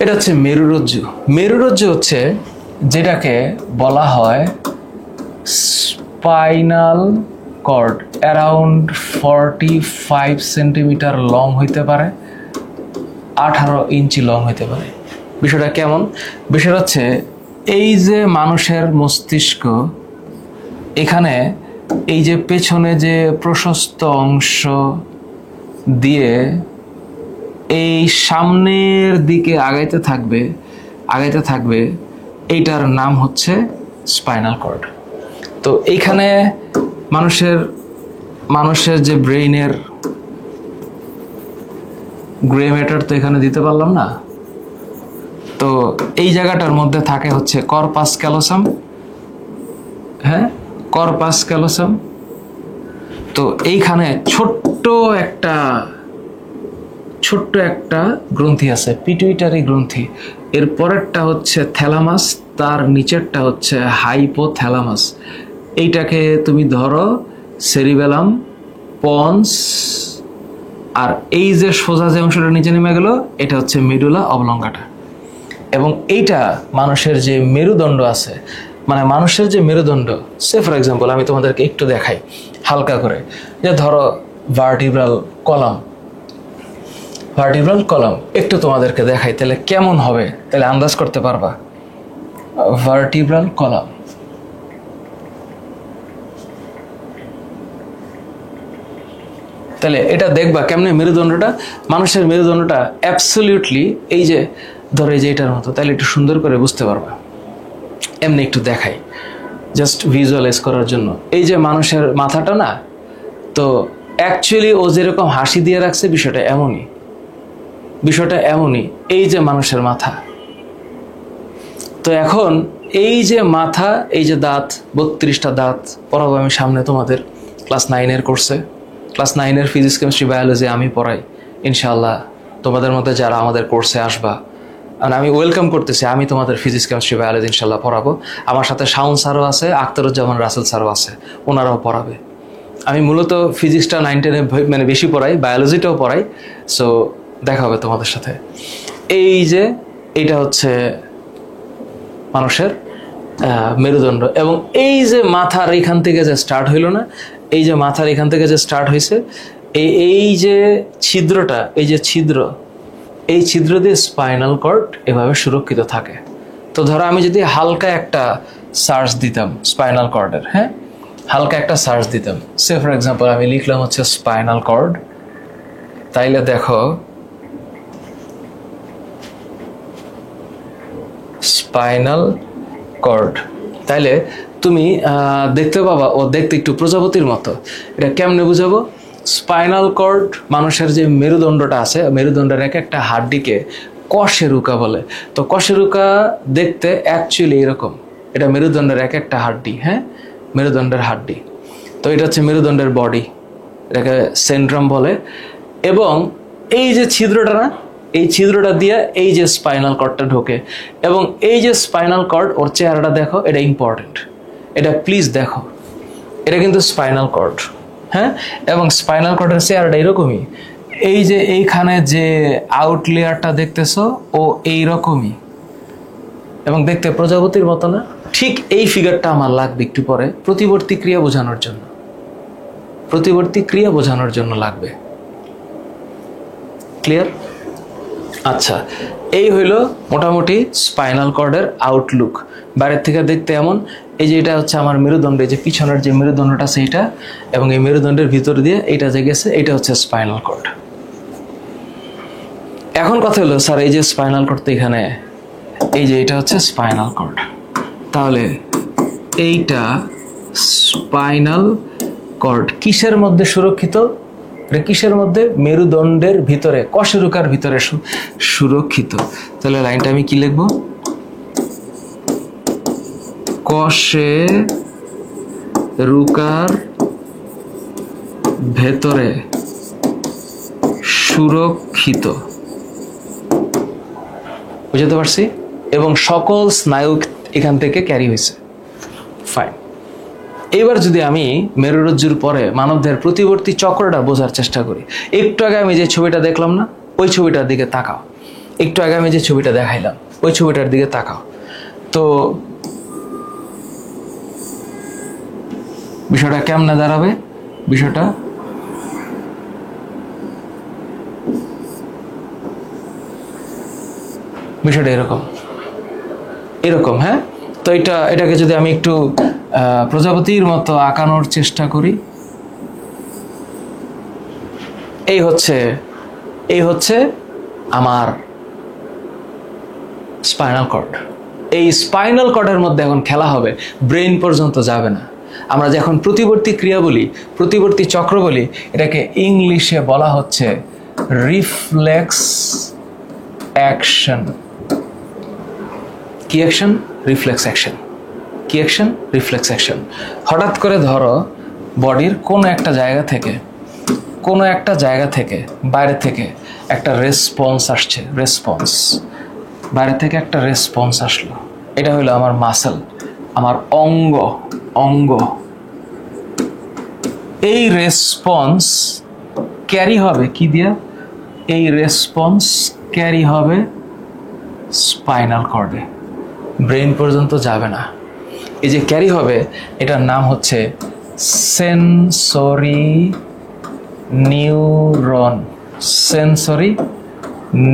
এটা হচ্ছে মেরুরজ্জু হচ্ছে যেটাকে বলা হয় spinal cord. Around 45 centimetre long হইতে পারে, 18 ইঞ্চি লং হইতে পারে। বিষয়টা কেমন? বিষয়টা হচ্ছে এই যে মানুষের মস্তিষ্ক, এখানে এই যে পেছনে যে প্রশস্ত অংশ দিয়ে এই সামনের দিকে আগাইতে থাকবে, এইটার নাম হচ্ছে স্পাইনাল কর্ড। তো এইখানে মানুষের যে ব্রেইনের গ্রে ম্যাটার তো এখানে দিতে পারলাম না, তো এই জায়গাটার মধ্যে থাকে হচ্ছে কর্পাস ক্যালোসাম। হ্যাঁ, কর্পাস ক্যালোসাম। তো এইখানে ছোট্ট একটা গ্রন্থি আছে, পিটুইটারি গ্রন্থি। এর পরেরটা হচ্ছে থ্যালামাস, তার নিচেরটা হচ্ছে হাইপোথ্যালামাস। এইটাকে তুমি ধরো সেরিবেলাম, পন্স, আর এই যে সোজা যে অংশটা নিচে নেমে গেল, এটা হচ্ছে মেডুলা অবলঙ্গাটা। এবং এইটা মানুষের যে মেরুদণ্ড আছে, মানে মানুষের যে মেরুদণ্ড, সে ফর এক্সাম্পল আমি তোমাদেরকে একটু দেখাই হালকা করে, যে ধরো ভার্টিব্রাল কলাম একটু তোমাদেরকে দেখাই, তাহলে কেমন হবে, তাহলে আন্দাজ করতে পারবা। ভার্টিব্রাল কলাম, তাহলে এটা দেখবা কেমনে মেরুদণ্ডটা, মানুষের মেরুদণ্ডটা অ্যাবসলিউটলি এই যে ধরো এই যে এটার মতো, তাহলে একটু সুন্দর করে বুঝতে পারবা। এমনি একটু দেখাই জাস্ট ভিজুয়ালাইজ করার জন্য। এই যে মানুষের মাথাটা না, তো অ্যাকচুয়ালি ও যেরকম হাসি দিয়ে রাখছে বিষয়টা এমনই, এই যে মানুষের মাথা। তো এখন এই যে মাথা, এই যে দাঁত, 32টা দাঁত পড়াবো আমি সামনে তোমাদের ক্লাস 9-এর কোর্সে। ক্লাস 9-এর ফিজিক্স, কেমিস্ট্রি, বায়োলজি আমি পড়াই ইনশাআল্লাহ। তোমাদের মধ্যে যারা আমাদের কোর্সে আসবা, আমি ওয়েলকাম করতেছি, আমি তোমাদের ফিজিক্স, কেমিস্ট্রি, বায়োলজি ইনশাআল্লাহ পড়াবো। আমার সাথে শাওন স্যারও আছে, আখতারুজ্জামান রাসেল স্যারও আছে, ওনারাও পড়াবে। আমি মূলত ফিজিক্সটা 9-10-এ মানে বেশি পড়াই, বায়োলজিটাও পড়াই। সো দেখা হবে তোমাদের সাথে। এই যে এইটা হচ্ছে মানুষের মেরুদণ্ড, এবং এই যে মাথার এখান থেকে যে স্টার্ট হইল না, এই যে মাথার এখান থেকে যে স্টার্ট হয়েছে, এই যে ছিদ্রটা, এই যে এই ছিদ্র দিয়ে স্পাইনাল কর্ড এভাবে সুরক্ষিত থাকে। তো ধরো আমি যদি হালকা একটা সার্চ দিতাম স্পাইনাল কর্ডের, হ্যাঁ, হালকা একটা সার্চ দিতাম, সে ফর এক্সাম্পল আমি লিখলাম হচ্ছে স্পাইনাল কর্ড, তাইলে দেখো স্পাইনাল কর্ড, তাইলে তুমি দেখতে পাবা ও দেখতে একটু প্রজাপতির মতো। এটা কেমনে বুঝাবো? স্পাইনাল কর্ড মানুষের যে মেরুদণ্ডটা আছে, মেরুদণ্ডের একটা হাড্ডিকে কশেরুকা বলে। তো কশেরুকা দেখতে অ্যাকচুয়ালি এরকম, এটা মেরুদণ্ডের একটা হাড্ডি, হ্যাঁ, মেরুদণ্ডের হাড্ডি। তো এটা হচ্ছে মেরুদণ্ডের বডি, এটাকে সেন্ট্রাম বলে। এবং এই যে ছিদ্রটা না, এই ছিদ্রটা দিয়ে এই যে স্পাইনাল কর্ডটা ঢোকে, এবং এই যে স্পাইনাল কর্ড, ওর চেহারাটা দেখো, এটা ইম্পর্টেন্ট, এটা প্লিজ দেখো, এটা কিন্তু স্পাইনাল কর্ড, হ্যাঁ। এবং স্পাইনাল কর্ডের চেহারাটা এরকমই, এই যে এইখানে যে আউট লেয়ারটা দেখতেছো, ও এইরকমই, এবং দেখতে প্রজাপতির মতো না? ঠিক এই ফিগারটা আমার লাগবে একটু পরে প্রতিবর্তী ক্রিয়া বোঝানোর জন্য লাগবে। ক্লিয়ার? আচ্ছা, এই হইল মোটামুটি স্পাইনাল কর্ডের আউটলুক। বাইরের থেকে দেখতে এমন। এই যে এটা হচ্ছে আমার মেরুদণ্ড, যে পিছনের যে মেরুদণ্ডটা সেইটা, এবং এই মেরুদণ্ডের ভিতর দিয়ে এইটা যে গেছে, এইটা হচ্ছে স্পাইনাল কর্ড। এখন কথা হলো, স্যার এই যে স্পাইনাল কর্ড তো এখানে, এই যে এটা হচ্ছে স্পাইনাল কর্ড, তাহলে এইটা স্পাইনাল কর্ড কিসের মধ্যে সুরক্ষিত? কিসের মধ্যে? মেরুদণ্ডের ভিতরে, কশেরুকার ভিতরে সুরক্ষিত। তাহলে লাইনটা আমি কি লিখবো? কশেরুকার ভেতরে সুরক্ষিত, বুঝতে পারছি? এবং সকল স্নায়ু এখান থেকে ক্যারি হয়েছে। ফাইন। এবার যদি আমি মেরুরজ্জুর পরে মানবদেহের প্রতিবর্তী চক্রটা বোঝার চেষ্টা করি, একটু আগে আমি যে ছবিটা দেখলাম না, ওই ছবিটার দিকে তাকাও। একটু আগে আমি যে ছবিটা দেখাইলাম, ওই ছবিটার দিকে তাকাও। তো বিষয়টা কেমনে দাঁড়াবে? বিষয়টা এরকম, হ্যাঁ। তো এটাকে যদি আমি একটু প্রজাপতির মতো আঁকানোর চেষ্টা করি, এই হচ্ছে আমার স্পাইনাল কর্ড। এই স্পাইনাল কর্ডের মধ্যে এখন খেলা হবে, ব্রেন পর্যন্ত যাবে না। আমরা যখন প্রতিবর্তী ক্রিয়া বলি, প্রতিবর্তী চক্র বলি, এটাকে ইংলিশে বলা হচ্ছে রিফ্লেক্স অ্যাকশন। কি অ্যাকশন? Reflex action. কি অ্যাকশন? Reflex action. হঠাৎ করে ধরো বডির কোনো একটা জায়গা থেকে বাইরে থেকে একটা রেসপন্স আসছে, বাইরে থেকে একটা রেসপন্স আসলো, এটা হলো আমার মাসেল, আমার অঙ্গ। এই রেসপন্স ক্যারি হবে কি দিয়া? এই রেসপন্স ক্যারি হবে স্পাইনাল কর্ডে, ব্রেন পর্যন্ত যাবে না। এই যে ক্যারি হবে এটার নাম হচ্ছে সেন্সরি নিউরন। সেন্সরি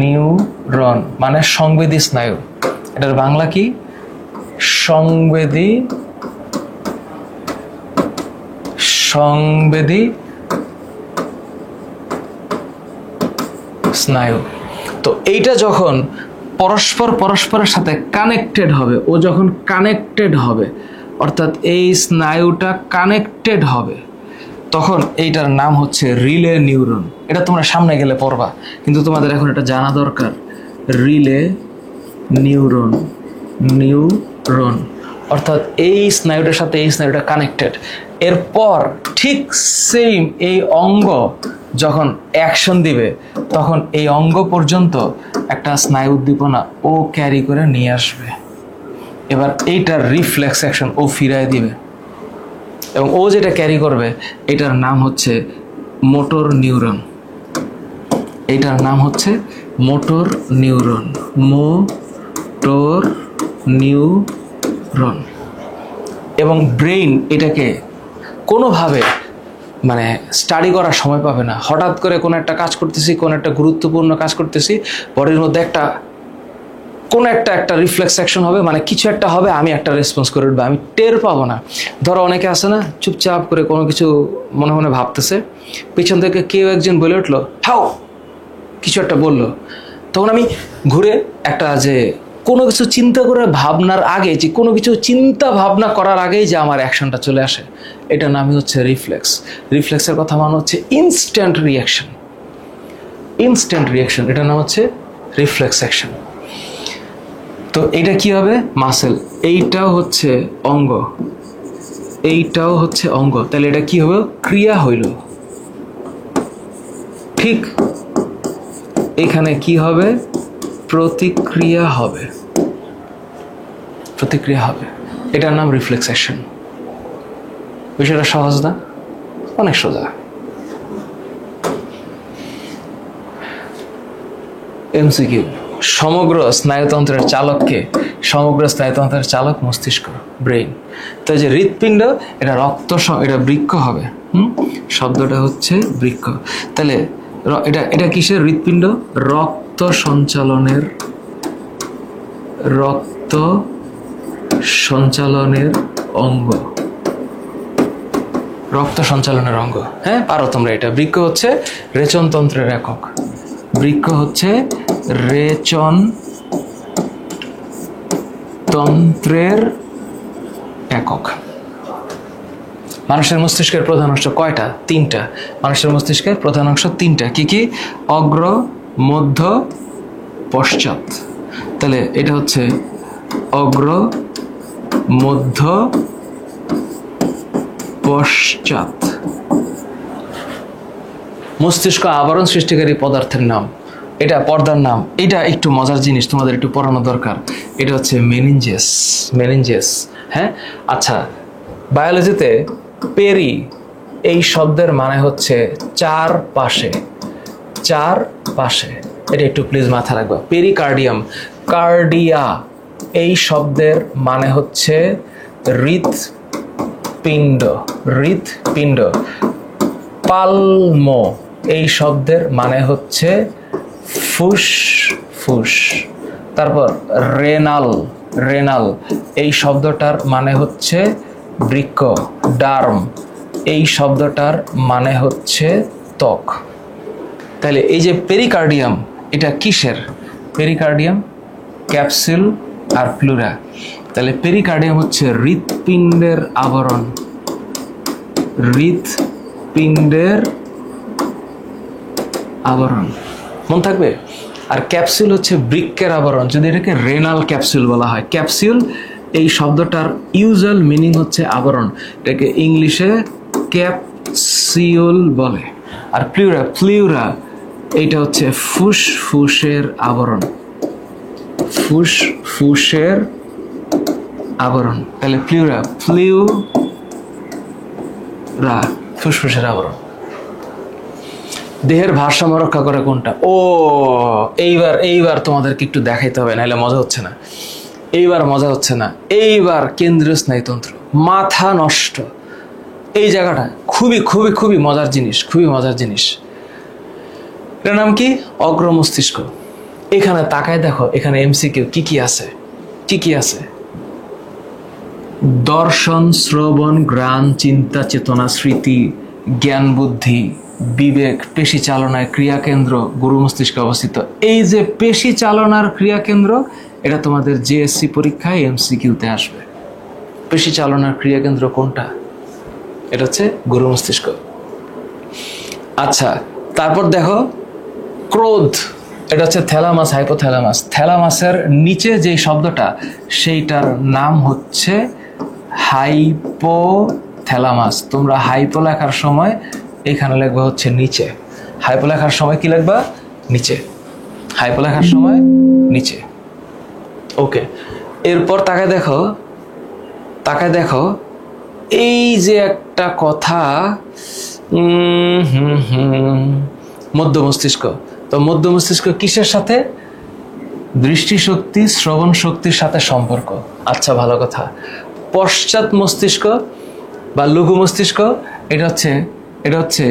নিউরন মানে সংবেদী স্নায়ু। এটার বাংলা কি? সংবেদী স্নায়ু। তো এইটা যখন পরস্পরের সাথে কানেক্টেড হবে, ও যখন কানেক্টেড হবে অর্থাৎ এই স্নায়ুটা কানেক্টেড হবে, তখন এইটার নাম হচ্ছে রিলে নিউরন। এটা তোমরা সামনে গেলে পড়বা, কিন্তু তোমাদের এখন এটা জানা দরকার। রিলে নিউরন, নিউরন অর্থাৎ এই স্নায়ুটার সাথে এই স্নায়ুটা কানেক্টেড। এরপর ঠিক সেম এই অঙ্গ যখন অ্যাকশন দিবে, তখন এই অঙ্গ পর্যন্ত একটা স্নায়ু উদ্দীপনা ও ক্যারি করে নিয়ে আসবে। এবার এইটার রিফ্লেক্স অ্যাকশন ও ফিরায় দিবে, এবং ও যেটা ক্যারি করবে এটার নাম হচ্ছে মোটর নিউরন। এটার নাম হচ্ছে মোটর নিউরন, মোটর নিউরন। এবং ব্রেইন এটাকে কোনোভাবে মানে স্টাডি করার সময় পাবে না। হঠাৎ করে কোনো একটা কাজ করতেছি, কোনো একটা গুরুত্বপূর্ণ কাজ করতেছি, বডির মধ্যে কোনো একটা রিফ্লেক্স অ্যাকশন হবে, মানে কিছু একটা হবে, আমি একটা রেসপন্স করে উঠবো, আমি টের পাবো না। ধরো অনেকে আসে না, চুপচাপ করে কোনো কিছু মনে মনে ভাবতেছে, পিছন থেকে কেউ একজন বলে উঠলো হাও, কিছু একটা বললো, তখন আমি ঘুরে একটা যে কোনো কিছু চিন্তা করে ভাবনার আগে, যে কোনো কিছু চিন্তা ভাবনা করার আগেই যে আমার অ্যাকশনটা চলে আসে, এটার নামই হচ্ছে রিফ্লেক্স। রিফ্লেক্সের কথা মানে হচ্ছে ইনস্ট্যান্ট রিয়াকশন। ইনস্ট্যান্ট রিয়াকশন, এটার নাম হচ্ছে রিফ্লেক্স অ্যাকশন। তো এইটা কি হবে? মাসেল। এইটাও হচ্ছে অঙ্গ, এইটাও হচ্ছে অঙ্গ, তাহলে এটা কি হবে? ক্রিয়া হইল। ঠিক এখানে কি হবে? প্রতিক্রিয়া হবে, প্রতিক্রিয়া হবে। এটার নাম রিফ্লেক্স অ্যাকশন। বিষয়টা সহজ না? অনেক সোজা। এমসিকিউ, সমগ্র স্নায়ুতন্ত্রের চালককে? সমগ্র স্নায়ুতন্ত্রের চালক মস্তিষ্ক, ব্রেইন। তো যে হৃৎপিণ্ড, এটা এটা বৃক্ক হবে। শব্দটা হচ্ছে বৃক্ক। তাহলে এটা কিসের হৃৎপিণ্ড? রক্ত সঞ্চালনের অঙ্গ, রক্ত সঞ্চালনের অঙ্গ। হ্যাঁ, পারো তোমরা এটা। বৃক্ক হচ্ছে রেচনতন্ত্রের একক, বৃক্ক হচ্ছে রেচনতন্ত্রের একক। মানুষের মস্তিষ্কের প্রধান অংশ কয়টা? 3টা। মানুষের মস্তিষ্কের প্রধান অংশ 3টা। কি কি? অগ্র, মধ্য, পশ্চাৎ। তাহলে এটা হচ্ছে অগ্র, মধ্য, পশ্চাৎ। মস্তিষ্ক আবরণ সৃষ্টিকারী পদার্থের নাম, এটা পর্দার নাম। এটা একটু মজার জিনিস, তোমাদের একটু পড়ানো দরকার। এটা হচ্ছে মেনিনজেস। মেনিনজেস, হ্যাঁ। আচ্ছা, বায়োলজিতে পেরি এই শব্দের মানে হচ্ছে চারপাশে, চারপাশে। এটা একটু প্লিজ মাথায় রাখবা। পেরিকার্ডিয়াম, কার্ডিয়া এই শব্দের মানে হচ্ছে হৃৎপিণ্ড, হৃৎপিণ্ড। পালমো এই শব্দের মানে হচ্ছে ফুসফুস। তারপর রেনাল, রেনাল এই শব্দটার মানে হচ্ছে বৃক্ক। ডার্ম এই শব্দটার মানে হচ্ছে ত্বক। তাহলে এই যে পেরিকার্ডিয়াম, এটা কিসের? পেরিকার্ডিয়াম, ক্যাপসুল আর প্লুরা। তাহলে পেরিকার্ডিয়াম হচ্ছে হৃৎপিণ্ডের আবরণ, হৃৎপিণ্ডের আবরণ, মন থাকবে। আর ক্যাপসুল হচ্ছে বৃক্কের আবরণ, যদি এটাকে রেনাল ক্যাপসুল বলা হয়। ক্যাপসুল এই শব্দটার ইউজুয়াল মিনিং হচ্ছে আবরণ, এটাকে ইংলিশে ক্যাপসিউল বলে। আর প্লিউরা, প্লিউরা এইটা হচ্ছে ফুসফুসের আবরণ, ফুসফুসের আবরণ। তাহলে প্লিউরা, প্লিউরা ফুসফুসের আবরণ। দেহের ভারসাম্য রক্ষা করে কোনটা? ও এইবার তোমাদেরকে একটু দেখাইতে হবে, নাহলে মজা হচ্ছে না। এইবার কেন্দ্রীয় স্নায়ুতন্ত্র, মাথা নষ্ট। এই জায়গাটা খুবই খুবই খুবই মজার জিনিস। এটার নাম কি? অগ্র মস্তিষ্ক। এখানে তাকায় দেখো, এখানে এমসিকিউ কি কি আছে? দর্শন, শ্রবণ, ঘ্রাণ, চিন্তা, চেতনা, স্মৃতি, জ্ঞান, বুদ্ধি, বিবেক, পেশি চালনায় ক্রিয়াকেন্দ্র গুরু মস্তিষ্কে অবস্থিত। এই যে পেশি চালনার ক্রিয়াকেন্দ্র, এটা তোমাদের জেএসসি পরীক্ষায় এমসিকিউতে আসবে। পেশি চালনার ক্রিয়াকেন্দ্র কোনটা? এটা হচ্ছে গুরু মস্তিষ্ক। আচ্ছা, তারপর দেখো ক্রোধ, এটা হচ্ছে থ্যালামাস, হাইপোথ্যালামাস। থ্যালামাসের নিচে যে শব্দটা, সেইটার নাম হচ্ছে হাইপোথ্যালামাস। তোমরা হাইপো লেখার সময় এখানে লিখবা হচ্ছে নিচে, হাইপো লেখার সময় কি লিখবা? নিচে, হাইপো লেখার সময় নিচে। ওকে, এরপর তাকায় দেখো এই যে একটা কথা, মধ্য মস্তিষ্ক। তো মধ্য মস্তিষ্ক কিসের সাথে? দৃষ্টিশক্তি, শ্রবণ শক্তির সাথে সম্পর্ক। আচ্ছা, ভালো কথা। পশ্চাৎ মস্তিষ্ক বা লঘু মস্তিষ্ক, এটা হচ্ছে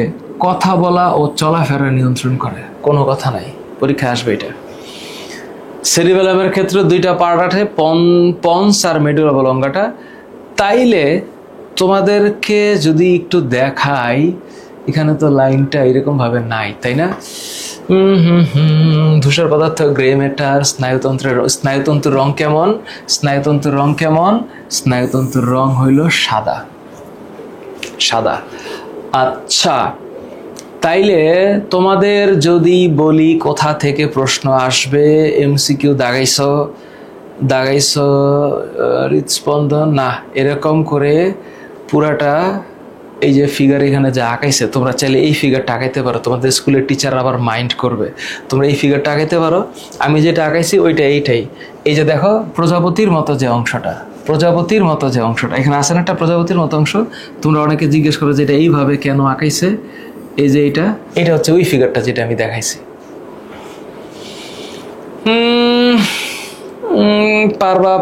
কথা বলা ও চলাফেরা নিয়ন্ত্রণ করে। কোনো কথা নাই, পরীক্ষায় আসবে এটা। সেরিবেলামের ক্ষেত্রে দুইটা পার্ট আছে, পন্স আর মেডুলা অবলঙ্গাটা। তাইলে তোমাদেরকে যদি একটু দেখাই, এখানে তো লাইনটা এরকম ভাবে নাই, তাই না? ধূসর পদার্থ, গ্রে ম্যাটার। স্নায়ুতন্ত্রের রং কেমন? স্নায়ুতন্ত্রের রং হইল সাদা। আচ্ছা, তাইলে তোমাদের যদি বলি কোথা থেকে প্রশ্ন আসবে, এমসিকিউ দাগাইছো হৃদস্পন্দন না, এরকম করে পুরাটা এই যে ফিগার এখানে যা আঁকাইছে, তোমরা চাইলে এই ফিগারটা আঁকাইতে পারো। তোমাদের স্কুলের টিচার আবার মাইন্ড করবে, তোমরা এই ফিগারটা আঁকাইতে পারো। আমি যেটা আঁকাইছি এইটাই। এই যে দেখো প্রজাপতির মতো যে অংশটা, এখানে আছে না একটা প্রজাপতির মতো অংশ। তোমরা অনেকে জিজ্ঞেস করো যে এটা এইভাবে কেন আঁকাইছে। এই যে এটা হচ্ছে ওই ফিগারটা যেটা আমি দেখাইছি। পারবা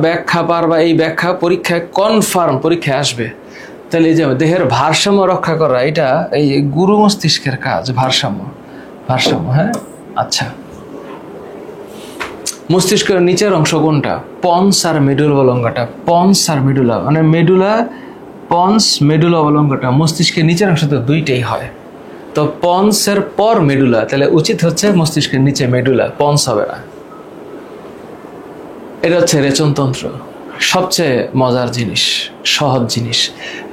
ব্যাখ্যা পারবা, এই ব্যাখ্যা পরীক্ষায় কনফার্ম পরীক্ষায় আসবে। তাহলে এই যে দেহের ভারসাম্য রক্ষা করা, এটা এই গুরু মস্তিষ্কের কাজ। ভারসাম্য, হ্যাঁ। আচ্ছা, মস্তিষ্কের নিচের অংশ কোনটা? পন্স আর মেডুলা অবলঙ্গাটা। মানে মেডুলা অবলঙ্গাটা মস্তিষ্কের নিচের অংশ তো দুইটাই হয়। তো পন্সের পর মেডুলা, তাহলে উচিত হচ্ছে মস্তিষ্কের নিচে মেডুলা, পন্স হবে না। এটা হচ্ছে রেচনতন্ত্র। সবচেয়ে মজার জিনিস, সহজ জিনিস।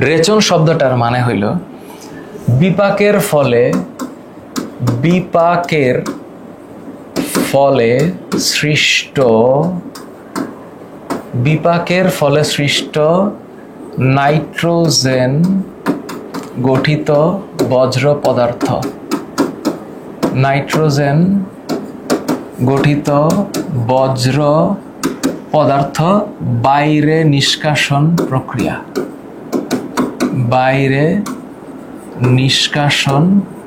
রেচন শব্দটার মানে হইল বিপাকের ফলে সৃষ্ট নাইট্রোজেন গঠিত বজ্র পদার্থ বাইরে নিষ্কাশন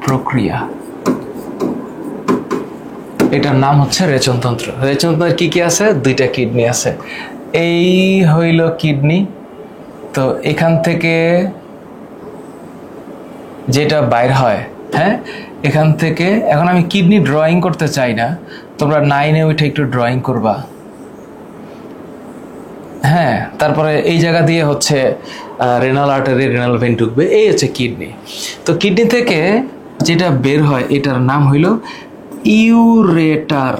প্রক্রিয়া, এটার নাম হচ্ছে রেচনতন্ত্র। রেচনতন্ত্রের কি আছে? দুইটা কিডনি আছে। এই হইল কিডনি। তো এখান থেকে যেটা বাইর হয়, হ্যাঁ, এখান থেকে। এখন আমি কিডনি ড্রয়িং করতে চাই না, তোমরা 9-এ ওইটা একটু ড্রয়িং করবা, হ্যাঁ। তারপরে এই জায়গা দিয়ে হচ্ছে রেনাল আর্টারি, রেনাল ভেন ঢুকবে, এই হচ্ছে কিডনি। তো কিডনি থেকে যেটা বের হয় এটার নাম হইল ইউরেটার।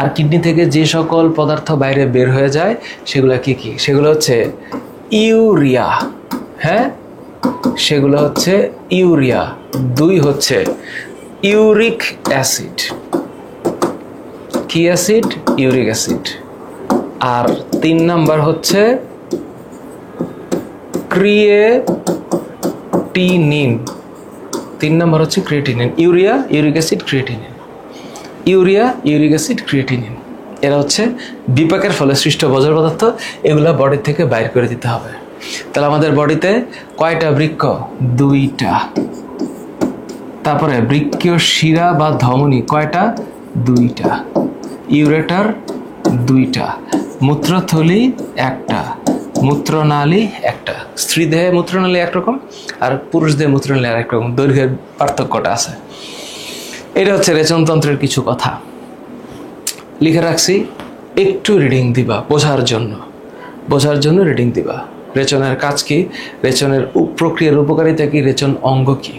আর কিডনি থেকে যে সকল পদার্থ বাইরে বের হয়ে যায় সেগুলো কি? সেগুলো হচ্ছে ইউরিয়া, হ্যাঁ, সেগুলো হচ্ছে ইউরিয়া। 2 হচ্ছে ইউরিক অ্যাসিড। কি অ্যাসিড? Uric acid. আর 3 নাম্বার হচ্ছে creatinine. Urea, uric acid, creatinine. এরা হচ্ছে বিপাকের ফলে সৃষ্ট বজ্র পদার্থ, এগুলা বডি থেকে বাইর করে দিতে হবে। তাহলে আমাদের বডিতে কয়টা বৃক্ক? 2টা। তারপরে বৃক্কীয় শিরা বা ধমনী কয়টা? 2টা। ইউরেটার 2টা। মূত্রথলি 1টা। মূত্রনালী 1টা। স্ত্রী দেহে মূত্রনালী একরকম আর পুরুষ দেহে মূত্রনালী আর একরকম, দৈর্ঘ্যের পার্থক্যটা আছে। এটা হচ্ছে রেচনতন্ত্রের কিছু কথা লিখে রাখছি, একটু রিডিং দিবা বোঝার জন্য রিডিং দিবা। রেচনের কাজ কি, রেচনের প্রক্রিয়ার উপকারিতা কি, রেচন অঙ্গ কি।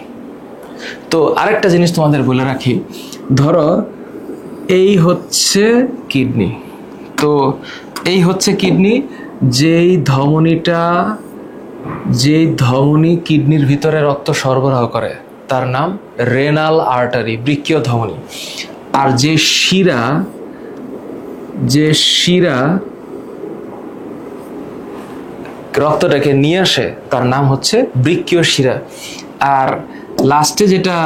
তো আরেকটা জিনিস তোমাদের বলে রাখি, ধরো এই হচ্ছে কিডনি, তো এই হচ্ছে কিডনি, যেই ধমনী কিডনির ভিতরে রক্ত সরবরাহ করে তার নাম রেনাল আর্টারি, বৃক্কীয় ধমনী। আর যে শিরা রক্তটাকে নিয়ে আসে তার নাম হচ্ছে বৃক্কীয় শিরা। আর লাস্টে যেটা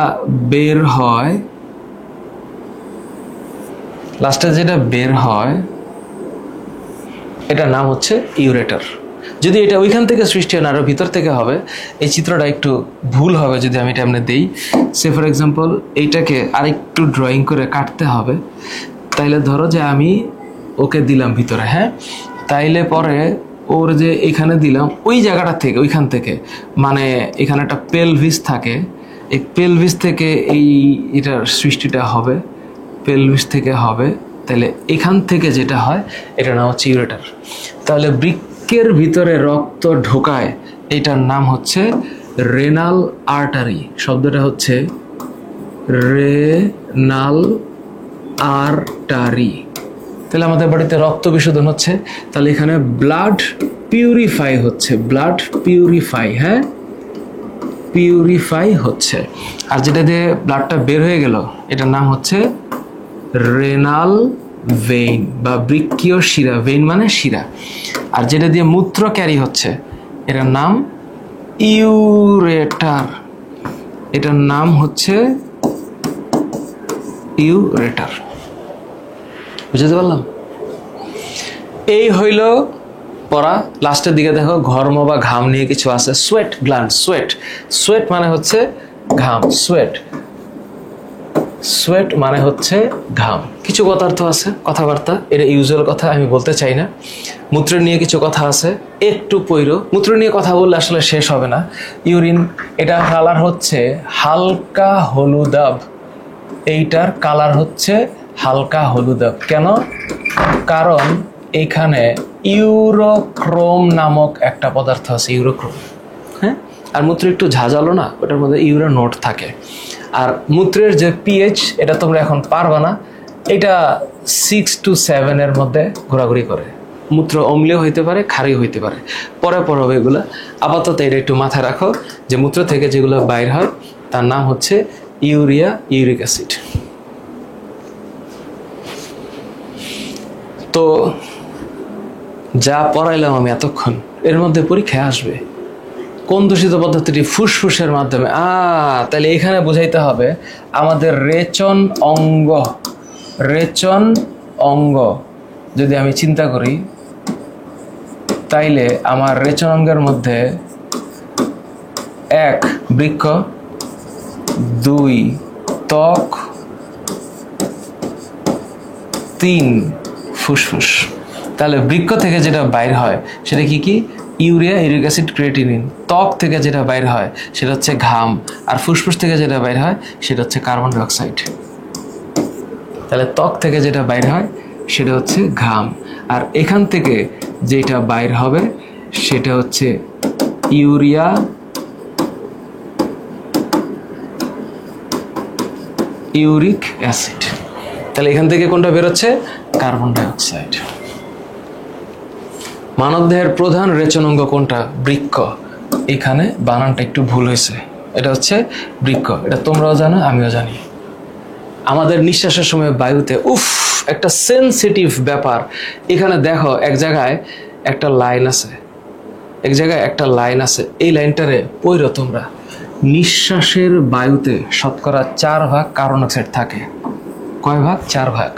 বের হয় এটার নাম হচ্ছে ইউরেটার। যদি এটা ওইখান থেকে সৃষ্টি হয় না, আরো ভিতর থেকে হবে, এই চিত্রটা একটু ভুল হবে যদি আমি এটা এমনি দেই। সে ফর এক্সাম্পল এইটাকে আরেকটু ড্রয়িং করে কাটতে হবে। তাইলে ধরো যে আমি ওকে দিলাম ভিতরে, হ্যাঁ, তাইলে পরে ওর যে এখানে দিলাম ওই জায়গাটা থেকে, ওইখান থেকে, মানে এখানে একটা পেলভিস থাকে, এই পেলভিস থেকে এটার সৃষ্টিটা হবে, পেলভিস থেকে হবে। তাহলে এখান থেকে যেটা হয় এটার নাম হচ্ছে ইউরেটার। তাহলে বৃক্কের ভিতরে রক্ত ঢোকায়, এটার নাম হচ্ছে রেনাল আর্টারি। শব্দটা হচ্ছে রেনাল আর্টারি। তাহলে আমাদের বডিতে রক্ত বিশোধন হচ্ছে, তাহলে এখানে ব্লাড পিউরিফাই হচ্ছে, হ্যাঁ, পিউরিফাই হচ্ছে। আর যেটা দিয়ে ব্লাডটা বের হয়ে গেল এটার নাম হচ্ছে রেনাল ভেইন বা বৃক্কীয় শিরা, ভেইন মানে শিরা। আর যেটা দিয়ে মূত্র ক্যারি হচ্ছে এটার নাম ইউরেটার, এটার নাম হচ্ছে ইউরেটার। বুঝতে পারলাম? এই হইল পড়া। লাস্টের দিকে দেখো ঘর্ম বা ঘাম নিয়ে কিছু আছে, সোয়েট গ্ল্যান্ড। সোয়েট মানে হচ্ছে ঘাম, সোয়েট মানে হচ্ছে ঘাম। কিছু কথার্থ আছে, কথাবার্তা, এটা ইউজুয়াল কথা আমি বলতে চাই না। মূত্র নিয়ে কিছু কথা আছে, একটু পৈরো। মূত্র নিয়ে কথা বললে আসলে শেষ হবে না। ইউরিন, এটা কালার হচ্ছে হালকা হলুদাভ, এইটার কালার হচ্ছে হালকা হলুদাভ। কেন? কারণ এখানে ইউরোক্রোম নামক একটা পদার্থ আছে, ইউরোক্রোম, হ্যাঁ। আর মূত্র একটু ঝাঁঝালো না, ওটার মধ্যে ইউরো নোট থাকে। আর মূত্রের যে পিএইচ এটা তোমরা এখন পারবা না, এটা 6 to 7 এর মধ্যে ঘোরাঘুরি করে। মূত্র অম্লীয় হইতে পারে, ক্ষারীয় হইতে পারে, পরে হবে এগুলো। আপাতত এটা একটু মাথায় রাখো যে মূত্র থেকে যেগুলো বাইর হয় তার নাম হচ্ছে ইউরিয়া, ইউরিক অ্যাসিড। তো যা পড়াইলাম আমি এতক্ষণ, এর মধ্যে পরীক্ষায় আসবে কোন দূষিত পদ্ধতিটি? ফুসফুসের মাধ্যমে। তাহলে এখানে বুঝাইতে হবে আমাদের রেচন অঙ্গ যদি আমি চিন্তা করি, তাইলে আমার রেচন অঙ্গের মধ্যে 1 বৃক্ক, 2 ত্বক, 3 ফুসফুস। তাহলে বৃক্ক থেকে যেটা বাইর হয় সেটা কি? Urea, uric acid, creatinine. ত্বক থেকে যেটা বাইর হয় সেটা হচ্ছে ঘাম। আর ফুসফুস থেকে যেটা বাইর হয় সেটা হচ্ছে কার্বন ডাই অক্সাইড। তাহলে ত্বক থেকে যেটা বাইর হয় সেটা হচ্ছে ঘাম। আর এখান থেকে যেটা বাইর হবে সেটা হচ্ছে ইউরিয়া, ইউরিক অ্যাসিড। তাহলে এখান থেকে কোনটা বেরোচ্ছে? Carbon die oxide. মানবদেহের প্রধান রেচনাঙ্গ কোনটা? বৃক্ক। এখানে বানানটা একটু ভুল হয়েছে, এটা হচ্ছে বৃক্ক। এটা তোমরাও জানো, আমিও জানি। আমাদের নিঃশ্বাসের সময় বায়ুতে একটা সেনসিটিভ ব্যাপার। এখানে দেখো এক জায়গায় একটা লাইন আছে, এই লাইনটারে পড়ো তোমরা। নিঃশ্বাসের বায়ুতে শতকরা 4 ভাগ কার্বন ডাইঅক্সাইড থাকে। কয় ভাগ? 4 ভাগ।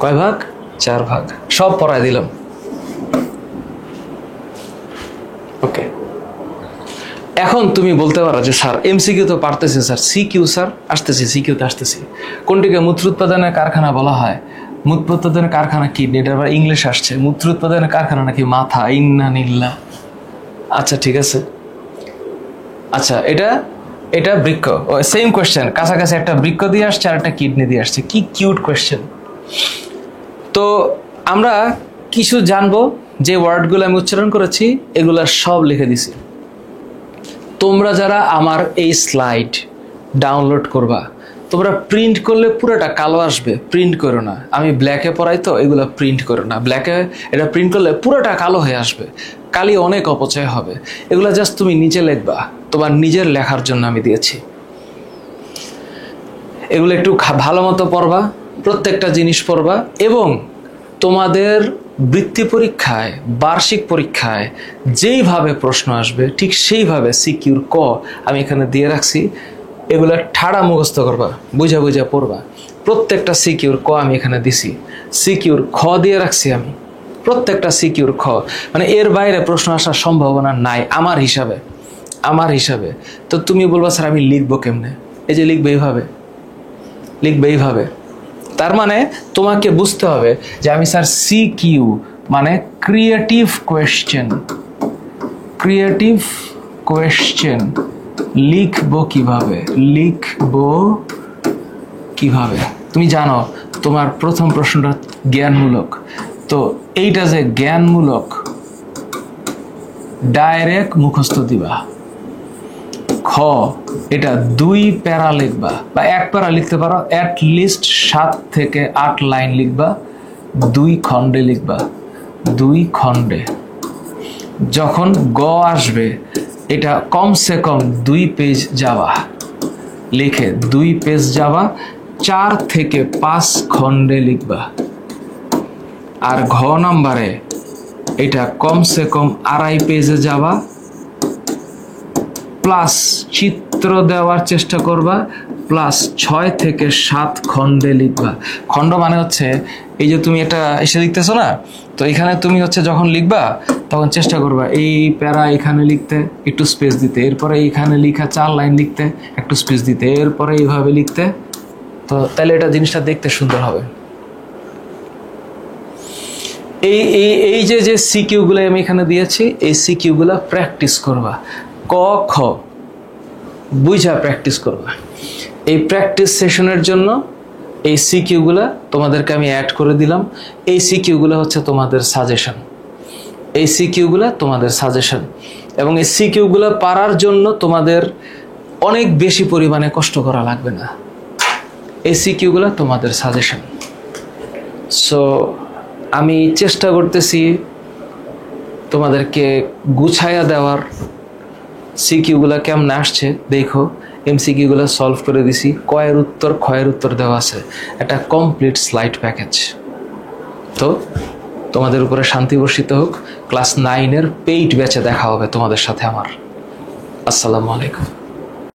কয় ভাগ? 4 ভাগ। সব পড়ায় দিলাম। এখন তুমি বলতে পারো যে স্যার এমসিকিউ তো পারতেছি স্যার, সিকিউ স্যার আসতেছি, সিকিউতে আসতেছি। কোনটিকে মূত্র উৎপাদনের কারখানা বলা হয়? মূত্র উৎপাদনের কারখানা কিডনি, এটা আবার ইংলিশ আসছে। মূত্র উৎপাদনের কারখানা নাকি মাথা? ইন্না নিল্লা। আচ্ছা ঠিক আছে, আচ্ছা এটা বৃক্ক। সেম কোয়েশ্চেন, কাছাকাছি একটা বৃক্ক দিয়ে আসছে আর একটা কিডনি দিয়ে আসছে। কি কিউট কোয়েশ্চেন। তো আমরা কিছু জানবো, যে ওয়ার্ডগুলো আমি উচ্চারণ করেছি এগুলা সব লিখে দিছি। তোমরা যারা আমার এই স্লাইড ডাউনলোড করবা, তোমরা প্রিন্ট করলে পুরোটা কালো আসবে, প্রিন্ট করো না। আমি ব্ল্যাকে পড়াই তো, এগুলো প্রিন্ট করো না। ব্ল্যাকে এটা প্রিন্ট করলে পুরোটা কালো হয়ে আসবে, কালি অনেক অপচয় হবে। এগুলো জাস্ট তুমি নিজে লিখবা, তোমার নিজের লেখার জন্য আমি দিয়েছি। এগুলো একটু ভালো মতো পড়বা, প্রত্যেকটা জিনিস পড়বা, এবং তোমাদের বৃত্তি পরীক্ষায়, বার্ষিক পরীক্ষায় যেইভাবে প্রশ্ন আসবে ঠিক সেইভাবে সিকিউর ক আমি এখানে দিয়ে রাখছি। এগুলো ঠাড়া মুখস্থ করবা, বুঝা বুঝা পড়বা। প্রত্যেকটা সিকিউর ক আমি এখানে দিছি, সিকিউর খ দিয়ে রাখছি আমি। প্রত্যেকটা সিকিউর খ, মানে এর বাইরে প্রশ্ন আসার সম্ভাবনা নাই আমার হিসাবে। তো তুমি বলবা স্যার আমি লিখবো কেমনে? এই যে লিখবে এইভাবে। তার মানে তোমাকে বুঝতে হবে যে আমি স্যার সিকিউ মানে ক্রিয়েটিভ কোয়েশ্চেন লিখবো কিভাবে। তুমি জানো তোমার প্রথম প্রশ্নটা জ্ঞানমূলক, তো এইটা যে জ্ঞানমূলক ডাইরেক্ট মুখস্থ দিবা। খ এটা 2 প্যারা লিখবা, বা 1 প্যারা লিখতে পারো, অ্যাট লিস্ট 7 থেকে 8 লাইন লিখবা, 2 খণ্ডে লিখবা, 2 খণ্ডে। যখন গ আসবে এটা কমসে কম 2 পেজ যাওয়া, লিখে 2 পেজ যাওয়া, 4 থেকে 5 খণ্ডে লিখবা। আর ঘ নাম্বারে এটা কমসে কম 2.5 পেজে যাওয়া, প্লাস চিত্র দেওয়ার চেষ্টা করবা, প্লাস 6 থেকে 7 খণ্ডে লিখবা। খণ্ড মানে হচ্ছে এই যে তুমি এটা এসে লিখতেছো না, তো এখানে তুমি হচ্ছে যখন লিখবা তখন চেষ্টা করবা এই প্যারা এখানে লিখতে, একটু স্পেস দিতে, এরপরে এইখানে লিখা 4 লাইন লিখতে, একটু স্পেস দিতে, এরপরে এইভাবে লিখতে। তো তাহলে এটা জিনিসটা দেখতে সুন্দর হবে। এই যে সিকিউগুলো আমি এখানে দিয়েছি, এই সিকিউগুলো প্র্যাকটিস করবা। ক খ বুঝা প্র্যাকটিস করবা। এই প্র্যাকটিস সেশনের জন্য এই সিকিউগুলো তোমাদেরকে আমি অ্যাড করে দিলাম। এই সিকিউগুলো হচ্ছে তোমাদের সাজেশন, এবং এই সিকিউগুলো পারার জন্য তোমাদের অনেক বেশি পরিমাণে কষ্ট করা লাগবে না। এই সিকিউগুলো তোমাদের সাজেশন। সো আমি চেষ্টা করতেছি তোমাদেরকে গুছায়া দেওয়ার। সিকিউগুলো কেমন আসছে দেখো, এমসিকিউগুলো সলভ করে দিছি, কয়ের উত্তর ক্ষয়ের উত্তর দেওয়া আছে, একটা কমপ্লিট স্লাইড প্যাকেজ। তো তোমাদের উপরে শান্তি বর্ষিত হোক। ক্লাস 9-এর পেইড ব্যাচে দেখা হবে তোমাদের সাথে আমার। আসসালামু আলাইকুম।